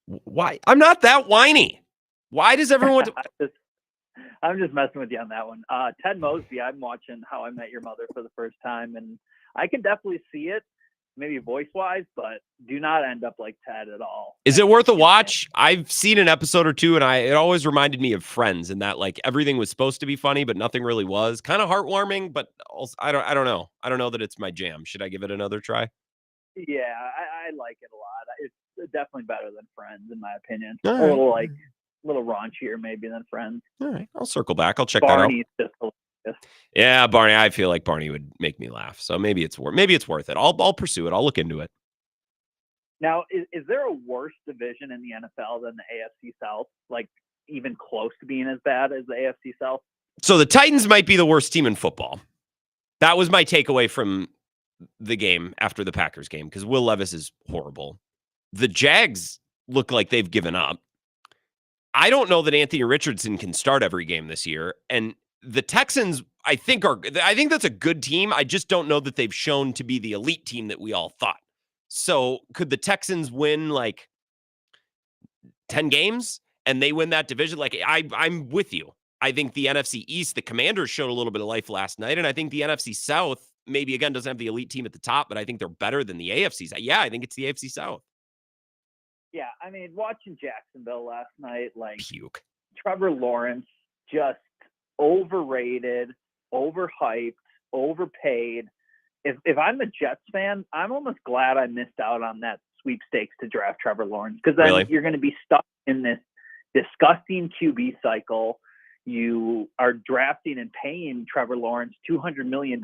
Why? I'm not that whiny. Why does everyone... I'm just messing with you on that one. Ted Mosby, I'm watching How I Met Your Mother for the first time, and I can definitely see it, maybe voice-wise, but do not end up like Ted at all. Is it worth a watch? I've seen an episode or two, and it always reminded me of Friends, in that like everything was supposed to be funny, but nothing really was. Kind of heartwarming, but also, I don't know. I don't know that it's my jam. Should I give it another try? Yeah, I like it a lot. It's definitely better than Friends, in my opinion. All A little raunchier maybe than Friends. All right, I'll circle back. I'll check Barney's that out. just hilarious. Yeah, Barney. I feel like Barney would make me laugh, so maybe it's worth it. I'll pursue it. I'll look into it. Now, is there a worse division in the NFL than the AFC South? Like even close to being as bad as the AFC South? So the Titans might be the worst team in football. That was my takeaway from the game after the Packers game, because Will Levis is horrible. The Jags look like they've given up. I don't know that Anthony Richardson can start every game this year. And the Texans, I think that's a good team. I just don't know that they've shown to be the elite team that we all thought. So could the Texans win like 10 games and they win that division? Like I'm with you. I think the NFC East, the Commanders showed a little bit of life last night. And I think the NFC South maybe again doesn't have the elite team at the top, but I think they're better than the AFC. Yeah, I think it's the AFC South. Yeah, I mean, watching Jacksonville last night, like puke. Trevor Lawrence, just overrated, overhyped, overpaid. If I'm a Jets fan, I'm almost glad I missed out on that sweepstakes to draft Trevor Lawrence, because then you're going to be stuck in this disgusting QB cycle. You are drafting and paying Trevor Lawrence $200 million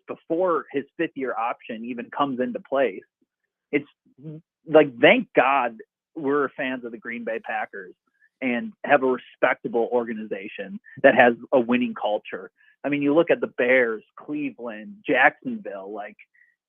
before his fifth-year option even comes into place. It's like, thank God we're fans of the Green Bay Packers and have a respectable organization that has a winning culture. I mean, you look at the Bears, Cleveland, Jacksonville, like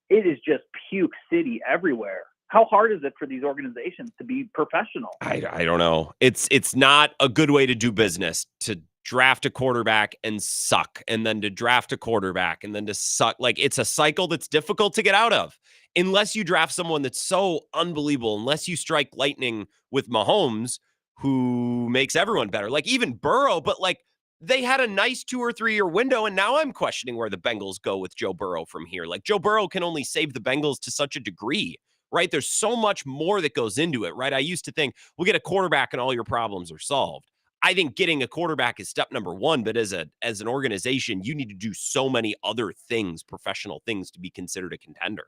it is just puke city everywhere. How hard is it for these organizations to be professional? I don't know. It's not a good way to do business to draft a quarterback and suck, and then to draft a quarterback and then to suck. Like, it's a cycle that's difficult to get out of unless you draft someone that's so unbelievable, unless you strike lightning with Mahomes, who makes everyone better. Like even Burrow, but like they had a nice 2 or 3 year window, and now I'm questioning where the Bengals go with Joe Burrow from here. Like Joe Burrow can only save the Bengals to such a degree, right? There's so much more that goes into it, right? I used to think we'll get a quarterback and all your problems are solved. I think getting a quarterback is step number one, but as an organization, you need to do so many other things, professional things, to be considered a contender.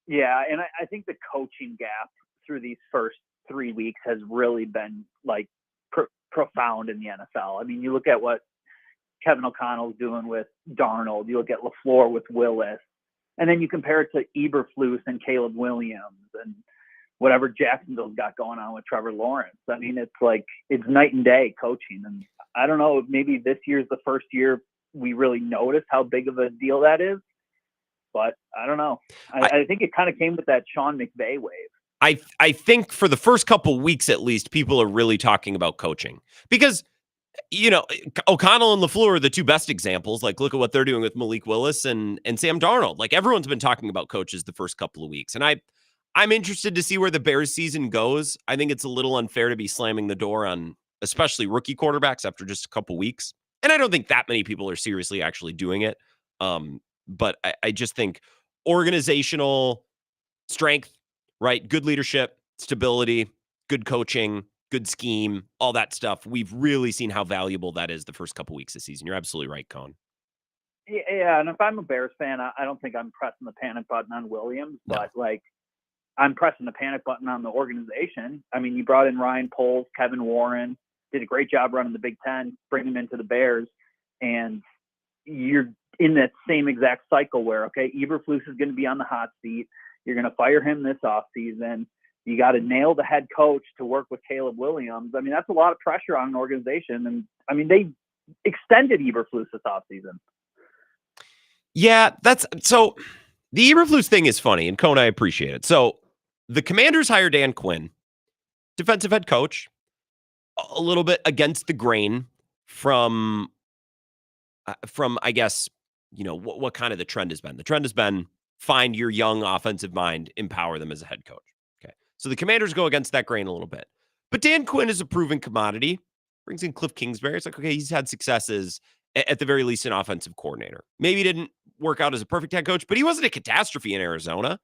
Yeah, and I think the coaching gap through these first 3 weeks has really been like profound in the NFL. I mean, you look at what Kevin O'Connell's doing with Darnold, you look at LaFleur with Willis, and then you compare it to Eberflus and Caleb Williams and whatever Jacksonville's got going on with Trevor Lawrence. I mean, it's like, it's night and day coaching. And I don't know, maybe this year's the first year we really noticed how big of a deal that is, but I don't know. I think it kind of came with that Sean McVay wave. I think for the first couple weeks, at least, people are really talking about coaching because, you know, O'Connell and LaFleur are the two best examples. Like, look at what they're doing with Malik Willis and Sam Darnold. Like, everyone's been talking about coaches the first couple of weeks. And I'm interested to see where the Bears season goes. I think it's a little unfair to be slamming the door on especially rookie quarterbacks after just a couple weeks. And I don't think that many people are seriously actually doing it. But I just think organizational strength, right? Good leadership, stability, good coaching, good scheme, all that stuff. We've really seen how valuable that is the first couple weeks of the season. You're absolutely right, Cone. Yeah, and if I'm a Bears fan, I don't think I'm pressing the panic button on Williams, but like, I'm pressing the panic button on the organization. I mean, you brought in Ryan Poles, Kevin Warren, did a great job running the Big Ten, bring them into the Bears, and you're in that same exact cycle where, okay, Eberflus is going to be on the hot seat. You're going to fire him this offseason. You got to nail the head coach to work with Caleb Williams. I mean, that's a lot of pressure on an organization. And I mean, they extended Eberflus this offseason. Yeah, so the Eberflus thing is funny, and Cone, I appreciate it. So the Commanders hired Dan Quinn, defensive head coach, a little bit against the grain from I guess, you know, what kind of the trend has been. The trend has been find your young offensive mind, empower them as a head coach. Okay. So the Commanders go against that grain a little bit. But Dan Quinn is a proven commodity. Brings in Cliff Kingsbury. It's like, okay, he's had successes, at the very least, an offensive coordinator. Maybe he didn't work out as a perfect head coach, but he wasn't a catastrophe in Arizona.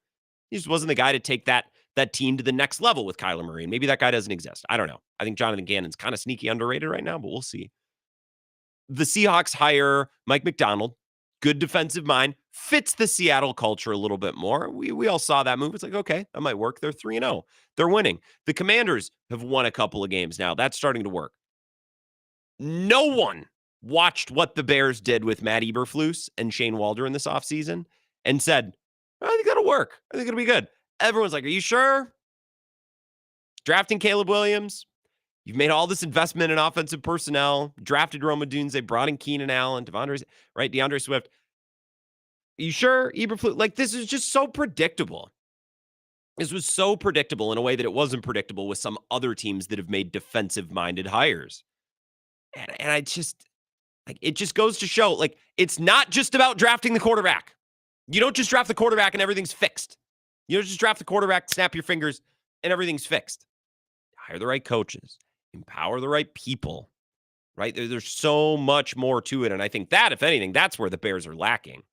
He just wasn't the guy to take that team to the next level with Kyler Murray. And maybe that guy doesn't exist. I don't know. I think Jonathan Gannon's kind of sneaky underrated right now, but we'll see. The Seahawks hire Mike McDonald, good defensive mind, fits the Seattle culture a little bit more. We all saw that move. It's like, okay, that might work. They're 3-0. They're winning. The Commanders have won a couple of games now. That's starting to work. No one watched what the Bears did with Matt Eberflus and Shane Waldron this offseason and said, I think that'll work. I think it'll be good. Everyone's like, are you sure? Drafting Caleb Williams. You've made all this investment in offensive personnel, drafted Rome Odunze, brought in Keenan Allen, DeAndre Swift. Are you sure, Eberflus? Like, this is just so predictable. This was so predictable in a way that it wasn't predictable with some other teams that have made defensive-minded hires. And I just, like, it just goes to show, like, it's not just about drafting the quarterback. You don't just draft the quarterback and everything's fixed. You don't just draft the quarterback, snap your fingers, and everything's fixed. Hire the right coaches. Empower the right people. Right? There's so much more to it. And I think that, if anything, that's where the Bears are lacking.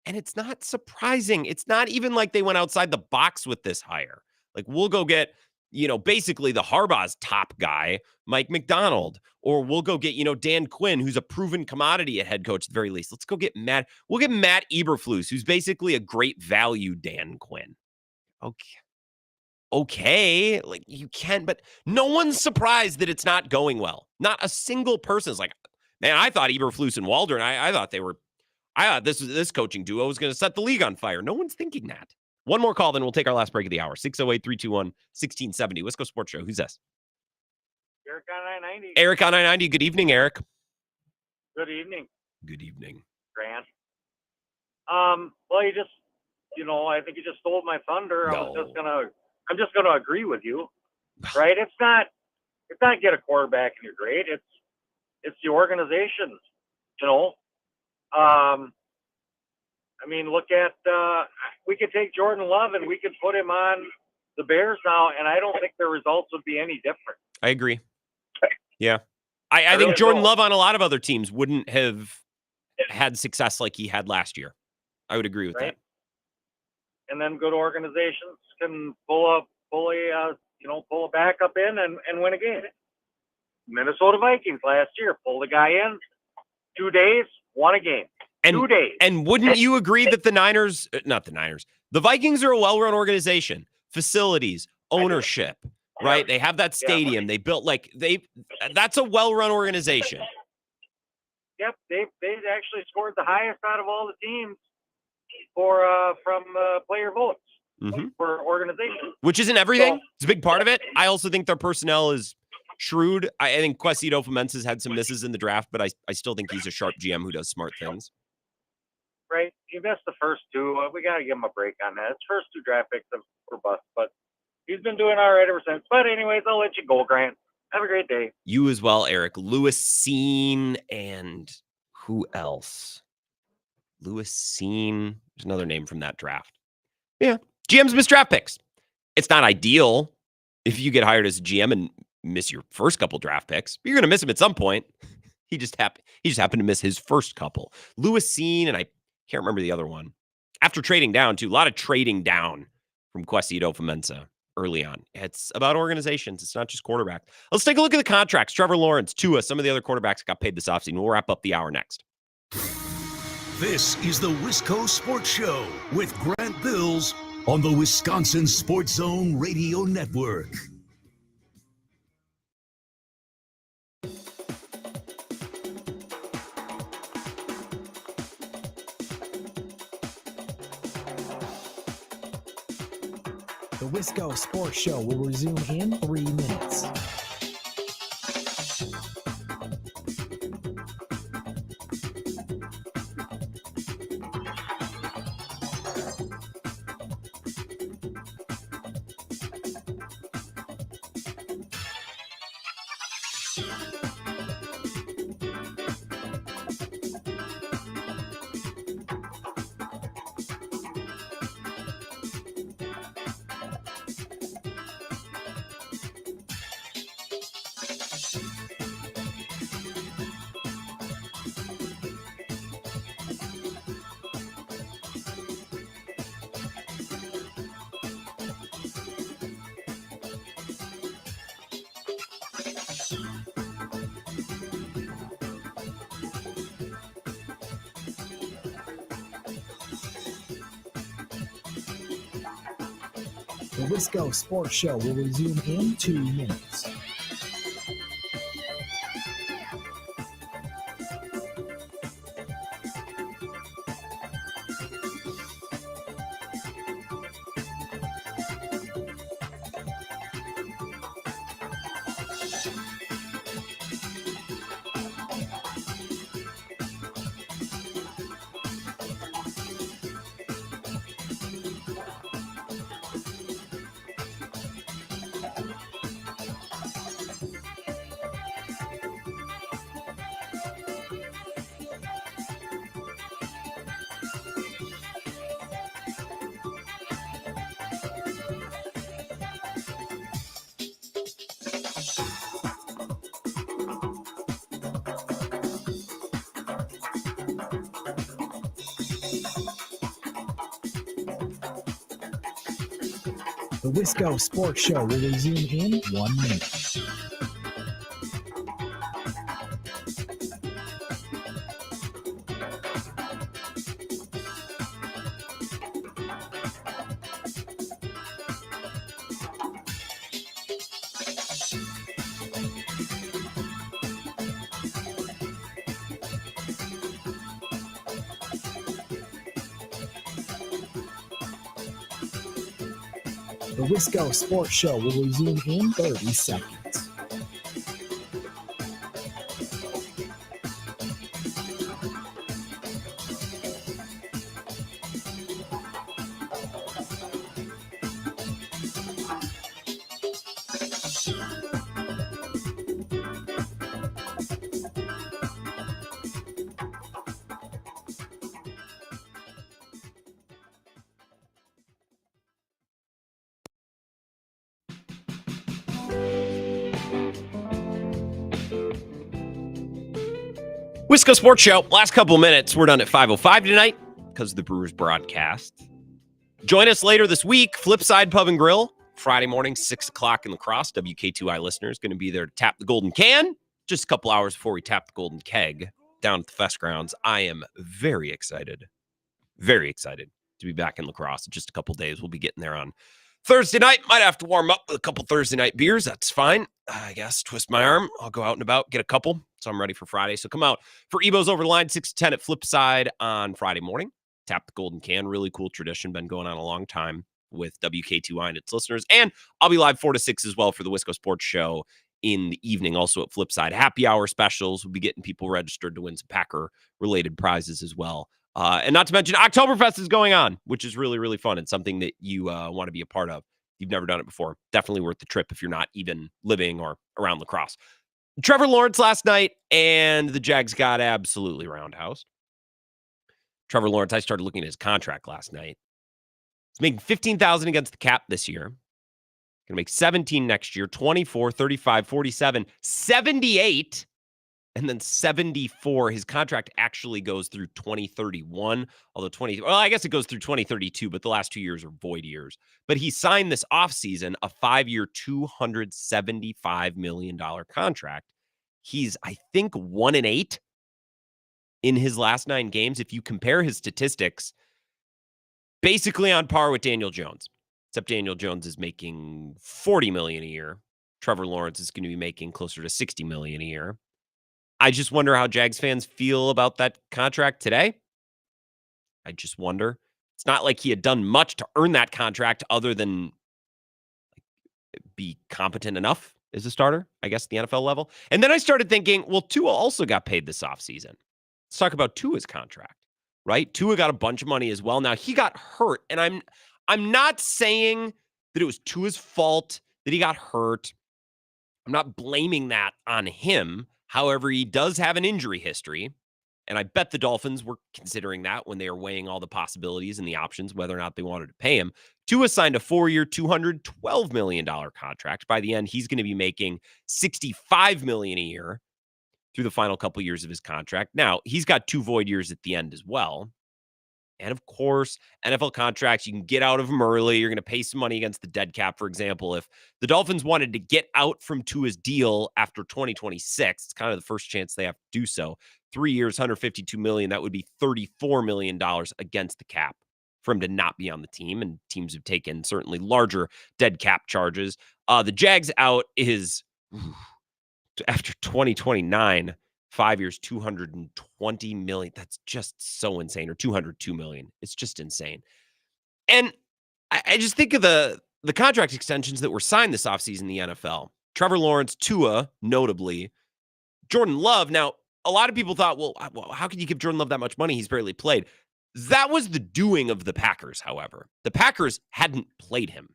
And it's not surprising. It's not even like they went outside the box with this hire. Like, we'll go get, basically the Harbaugh's top guy, Mike McDonald, or we'll go get, Dan Quinn, who's a proven commodity at head coach at the very least. Let's go get Matt. We'll get Matt Eberflus, who's basically a great value Dan Quinn. Okay, like, you can, but no one's surprised that it's not going well. Not a single person is like, man, I thought Eberflus and Waldron, I thought this coaching duo was going to set the league on fire. No one's thinking that. One more call, then we'll take our last break of the hour. 608-321-1670. Wisco Sports Show. Who's this? Eric on 990. Eric on 990. Good evening, Eric. Good evening. Good evening. Grant. Well, you just, I think you just stole my thunder. No. I'm just gonna agree with you, right? It's not get a quarterback and you're great. It's the organization, I mean, look at we could take Jordan Love and we could put him on the Bears now, and I don't think the results would be any different. I agree. Yeah, I think Jordan Love on a lot of other teams wouldn't have had success like he had last year. I would agree with that. And then good organizations can pull a backup in and win a game. Minnesota Vikings last year pulled a guy in, 2 days, won a game. 2 days. And wouldn't you agree that the Vikings are a well-run organization, facilities, ownership, right? They have that stadium. They built that's a well-run organization. Yep. They actually scored the highest out of all the teams from player votes for organization. Which isn't everything. It's a big part of it. I also think their personnel is shrewd. I think Quesido Fomensa's had some misses in the draft, but I still think he's a sharp GM who does smart things. Right. He missed the first two. We got to give him a break on that. His first two draft picks were bust, but he's been doing all right ever since. But anyways, I'll let you go, Grant. Have a great day. You as well, Eric. Lewis Seen and who else? Lewis Seen. There's another name from that draft. Yeah. GMs miss draft picks. It's not ideal if you get hired as a GM and miss your first couple draft picks. You're going to miss him at some point. He just happened to miss his first couple. Lewis Seen, and I can't remember the other one. After trading down, too. A lot of trading down from Quesido Fomensa early on. It's about organizations. It's not just quarterback. Let's take a look at the contracts. Trevor Lawrence, Tua, some of the other quarterbacks got paid this offseason. We'll wrap up the hour next. This is the Wisco Sports Show with Grant Bills on the Wisconsin Sports Zone Radio Network. The Wisco Sports Show will resume in 3 minutes. The Wisco Sports Show will resume in 2 minutes. The Wisco Sports Show will resume in 1 minute. The Wisco Sports Show will resume in 30 seconds. Wisco Sports Show. Last couple minutes. We're done at 5:05 tonight because of the Brewers broadcast. Join us later this week. Flipside Pub and Grill. Friday morning, 6 o'clock in La Crosse. WK2I listeners going to be there to tap the golden can. Just a couple hours before we tap the golden keg down at the Fest grounds. I am very excited to be back in La Crosse in just a couple days. We'll be getting there on Thursday night. Might have to warm up with a couple Thursday night beers. That's fine. I guess twist my arm. I'll go out and about, get a couple. So I'm ready for Friday. So come out for Ebo's Over the Line, 6 to 10 at Flipside on Friday morning. Tap the golden can. Really cool tradition. Been going on a long time with WK2I and its listeners. And I'll be live 4 to 6 as well for the Wisco Sports Show in the evening. Also at Flipside. Happy hour specials. We'll be getting people registered to win some Packer-related prizes as well. And not to mention, Oktoberfest is going on, which is really, really fun and something that you want to be a part of. If you've never done it before, definitely worth the trip if you're not even living or around La Crosse. Trevor Lawrence last night, and the Jags got absolutely roundhoused. Trevor Lawrence, I started looking at his contract last night. He's making $15,000 against the cap this year. Going to make 17 next year, 24, 35, 47, 78. And then 74, his contract actually goes through 2031, I guess it goes through 2032, but the last 2 years are void years. But he signed this offseason a 5-year, $275 million contract. He's, I think, 1-8 in his last 9 games. If you compare his statistics, basically on par with Daniel Jones, except Daniel Jones is making $40 million a year. Trevor Lawrence is going to be making closer to $60 million a year. I just wonder how Jags fans feel about that contract today. I just wonder. It's not like he had done much to earn that contract other than be competent enough as a starter, I guess, at the NFL level. And then I started thinking, well, Tua also got paid this offseason. Let's talk about Tua's contract, right? Tua got a bunch of money as well. Now, he got hurt, and I'm not saying that it was Tua's fault that he got hurt. I'm not blaming that on him. However, he does have an injury history, and I bet the Dolphins were considering that when they were weighing all the possibilities and the options, whether or not they wanted to pay him. Tua signed a 4-year, $212 million contract. By the end, he's going to be making $65 million a year through the final couple years of his contract. Now, he's got 2 void years at the end as well. And of course, NFL contracts, you can get out of them early. You're going to pay some money against the dead cap. For example, if the Dolphins wanted to get out from Tua's deal after 2026, it's kind of the first chance they have to do so. 3 years, $152 million. That would be $34 million against the cap for him to not be on the team. And teams have taken certainly larger dead cap charges. The Jags out is after 2029. 5 years, $220 million. That's just so insane. Or $202 million. It's just insane. And I just think of the contract extensions that were signed this offseason in the NFL. Trevor Lawrence, Tua, notably. Jordan Love. Now, a lot of people thought, well, how can you give Jordan Love that much money? He's barely played. That was the doing of the Packers, however. The Packers hadn't played him.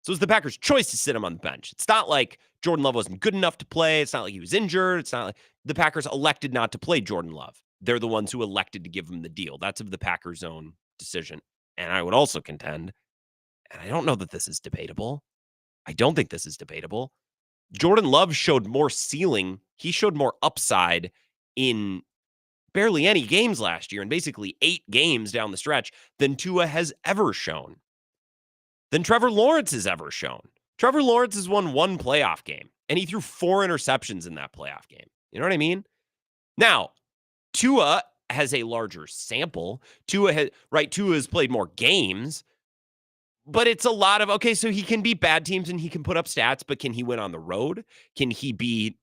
So it was the Packers' choice to sit him on the bench. It's not like Jordan Love wasn't good enough to play. It's not like he was injured. It's not like the Packers elected not to play Jordan Love. They're the ones who elected to give him the deal. That's of the Packers' own decision. And I would also contend, and I don't know that this is debatable. I don't think this is debatable. Jordan Love showed more ceiling. He showed more upside in barely any games last year, and basically 8 games down the stretch, than Tua has ever shown. than Trevor Lawrence has ever shown. Trevor Lawrence has won one playoff game, and he threw 4 interceptions in that playoff game. You know what I mean? Now, Tua has a larger sample. Tua has played more games, but it's a lot of, okay, so he can beat bad teams and he can put up stats, but can he win on the road? Can he beat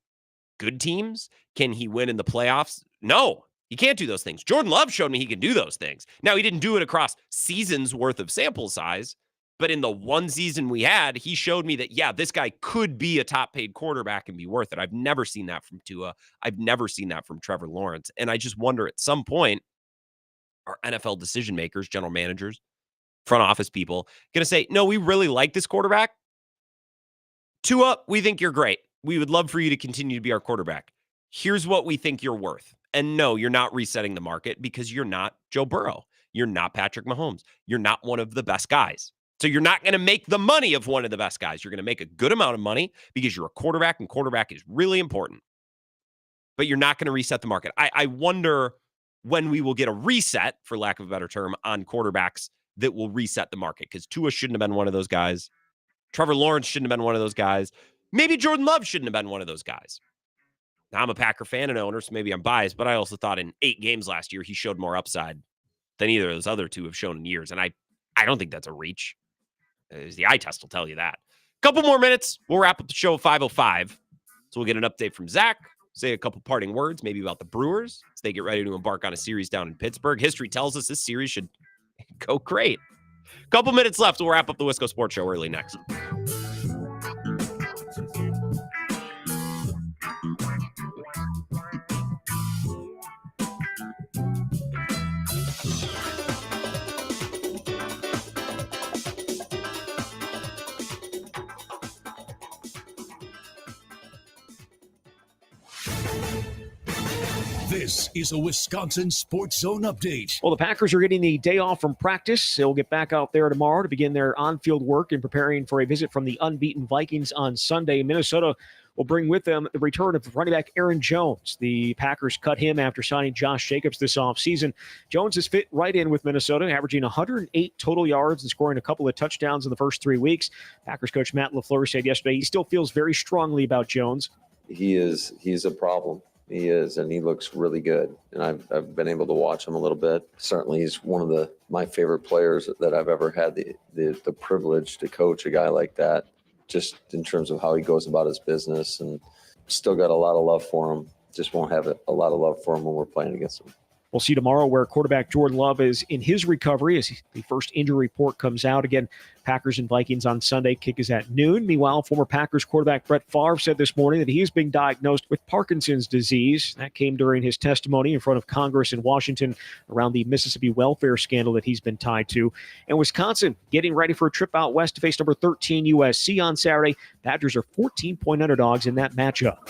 good teams? Can he win in the playoffs? No, he can't do those things. Jordan Love showed me he can do those things. Now, he didn't do it across seasons worth of sample size, but in the one season we had, he showed me that, yeah, this guy could be a top-paid quarterback and be worth it. I've never seen that from Tua. I've never seen that from Trevor Lawrence. And I just wonder at some point, are NFL decision makers, general managers, front office people going to say, no, we really like this quarterback. Tua, we think you're great. We would love for you to continue to be our quarterback. Here's what we think you're worth. And no, you're not resetting the market because you're not Joe Burrow. You're not Patrick Mahomes. You're not one of the best guys. So you're not going to make the money of one of the best guys. You're going to make a good amount of money because you're a quarterback, and quarterback is really important. But you're not going to reset the market. I wonder when we will get a reset, for lack of a better term, on quarterbacks that will reset the market, because Tua shouldn't have been one of those guys. Trevor Lawrence shouldn't have been one of those guys. Maybe Jordan Love shouldn't have been one of those guys. Now, I'm a Packer fan and owner, so maybe I'm biased, but I also thought in 8 games last year, he showed more upside than either of those other two have shown in years. And I don't think that's a reach. The eye test will tell you that. Couple more minutes. We'll wrap up the show at 5:05. So we'll get an update from Zach, say a couple parting words, maybe about the Brewers as they get ready to embark on a series down in Pittsburgh. History tells us this series should go great. Couple minutes left. We'll wrap up the Wisco Sports Show early next. This is a Wisconsin Sports Zone update. Well, the Packers are getting the day off from practice. They'll get back out there tomorrow to begin their on-field work and preparing for a visit from the unbeaten Vikings on Sunday. Minnesota will bring with them the return of running back Aaron Jones. The Packers cut him after signing Josh Jacobs this offseason. Jones has fit right in with Minnesota, averaging 108 total yards and scoring a couple of touchdowns in the first 3 weeks. Packers coach Matt LaFleur said yesterday he still feels very strongly about Jones. He's a problem. He is, and he looks really good. And I've been able to watch him a little bit. Certainly, he's one of my favorite players that I've ever had the privilege to coach a guy like that, just in terms of how he goes about his business. And still got a lot of love for him. Just won't have a lot of love for him when we're playing against him. We'll see tomorrow where quarterback Jordan Love is in his recovery as the first injury report comes out. Again, Packers and Vikings on Sunday. Kick is at noon. Meanwhile, former Packers quarterback Brett Favre said this morning that he is being diagnosed with Parkinson's disease. That came during his testimony in front of Congress in Washington around the Mississippi welfare scandal that he's been tied to. And Wisconsin getting ready for a trip out west to face number 13 USC on Saturday. Badgers are 14-point underdogs in that matchup.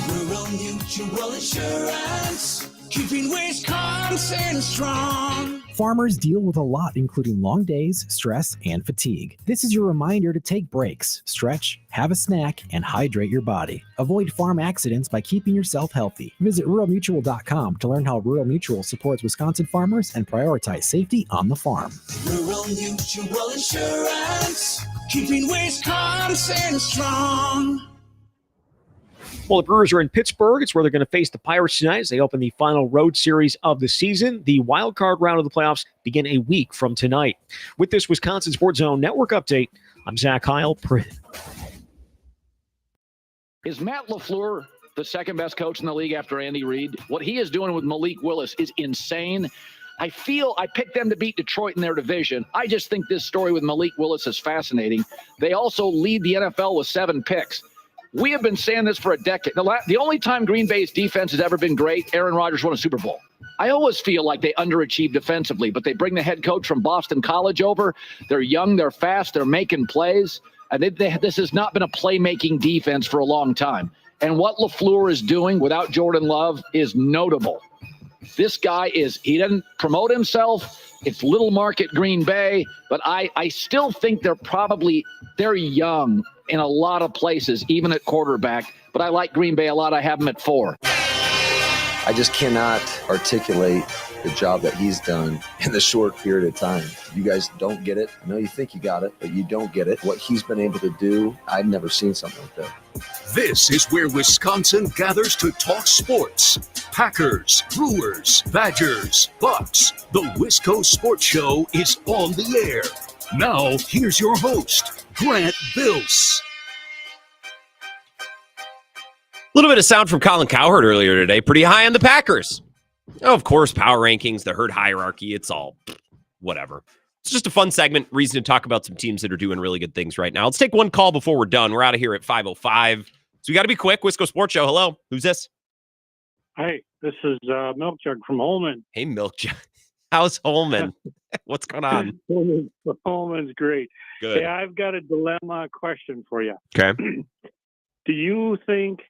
Rural Mutual Insurance, keeping Wisconsin strong. Farmers deal with a lot, including long days, stress, and fatigue. This is your reminder to take breaks, stretch, have a snack, and hydrate your body. Avoid farm accidents by keeping yourself healthy. Visit ruralmutual.com to learn how Rural Mutual supports Wisconsin farmers and prioritize safety on the farm. Rural Mutual Insurance, keeping Wisconsin strong. Well, the Brewers are in Pittsburgh. It's where they're going to face the Pirates tonight as they open the final road series of the season. The wild card round of the playoffs begin a week from tonight. With this Wisconsin Sports Zone Network update, I'm Zach Heil. Is Matt LaFleur the second best coach in the league after Andy Reid? What he is doing with Malik Willis is insane. I feel I picked them to beat Detroit in their division. I just think this story with Malik Willis is fascinating. They also lead the NFL with 7 picks. We have been saying this for a decade. The only time Green Bay's defense has ever been great, Aaron Rodgers won a Super Bowl. I always feel like they underachieve defensively, but they bring the head coach from Boston College over. They're young, they're fast, they're making plays. And this has not been a playmaking defense for a long time. And what LaFleur is doing without Jordan Love is notable. This guy he doesn't promote himself. It's little market Green Bay, but I still think they're young in a lot of places, even at quarterback. But I like Green Bay a lot. I have them at 4. I just cannot articulate the job that he's done in the short period of time. You guys don't get it. I know you think you got it, but you don't get it. What he's been able to do, I've never seen something like that. This is where Wisconsin gathers to talk sports. Packers, Brewers, Badgers, Bucks. The Wisco Sports Show is on the air. Now, here's your host, Grant Bills. A little bit of sound from Colin Cowherd earlier today. Pretty high on the Packers. Oh, of course, power rankings, the herd hierarchy. It's all whatever. It's just a fun segment. Reason to talk about some teams that are doing really good things right now. Let's take one call before we're done. We're out of here at 5:05. So we got to be quick. Wisco Sports Show. Hello. Who's this? Hey, this is Milk Jug from Holman. Hey, Milk Jug. How's Holman? What's going on? Holman's great. Good. Hey, I've got a dilemma question for you. Okay. Do you think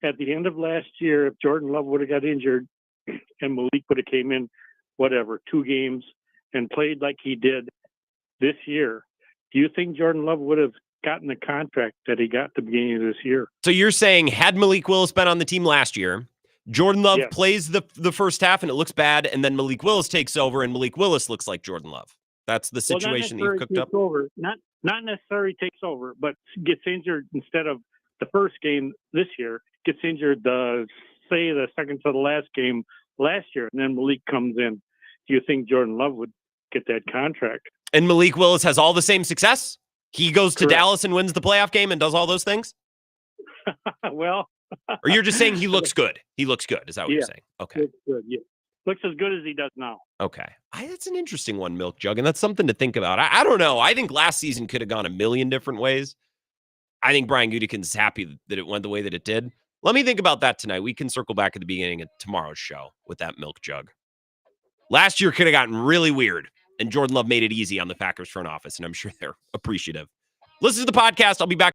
at the end of last year, if Jordan Love would have got injured and Malik would have came in, 2 games and played like he did this year, do you think Jordan Love would have gotten the contract that he got at the beginning of this year? So you're saying had Malik Willis been on the team last year, Jordan Love plays the first half and it looks bad, and then Malik Willis takes over and Malik Willis looks like Jordan Love. That's the situation that you've cooked up? Not necessarily takes over, but gets injured instead of the first game this year, gets injured the second to the last game last year, and then Malik comes in. Do you think Jordan Love would get that contract? And Malik Willis has all the same success? He goes to Correct. Dallas and wins the playoff game and does all those things? Well, or you're just saying he looks good? He looks good. Is that what you're saying? Okay. Looks good, yeah. Looks as good as he does now. Okay. That's an interesting one, Milk Jug, and that's something to think about. I don't know. I think last season could have gone a million different ways. I think Brian Gutekunst's happy that it went the way that it did. Let me think about that tonight. We can circle back at the beginning of tomorrow's show with that Milk Jug. Last year could have gotten really weird, and Jordan Love made it easy on the Packers front office, and I'm sure they're appreciative. Listen to the podcast. I'll be back.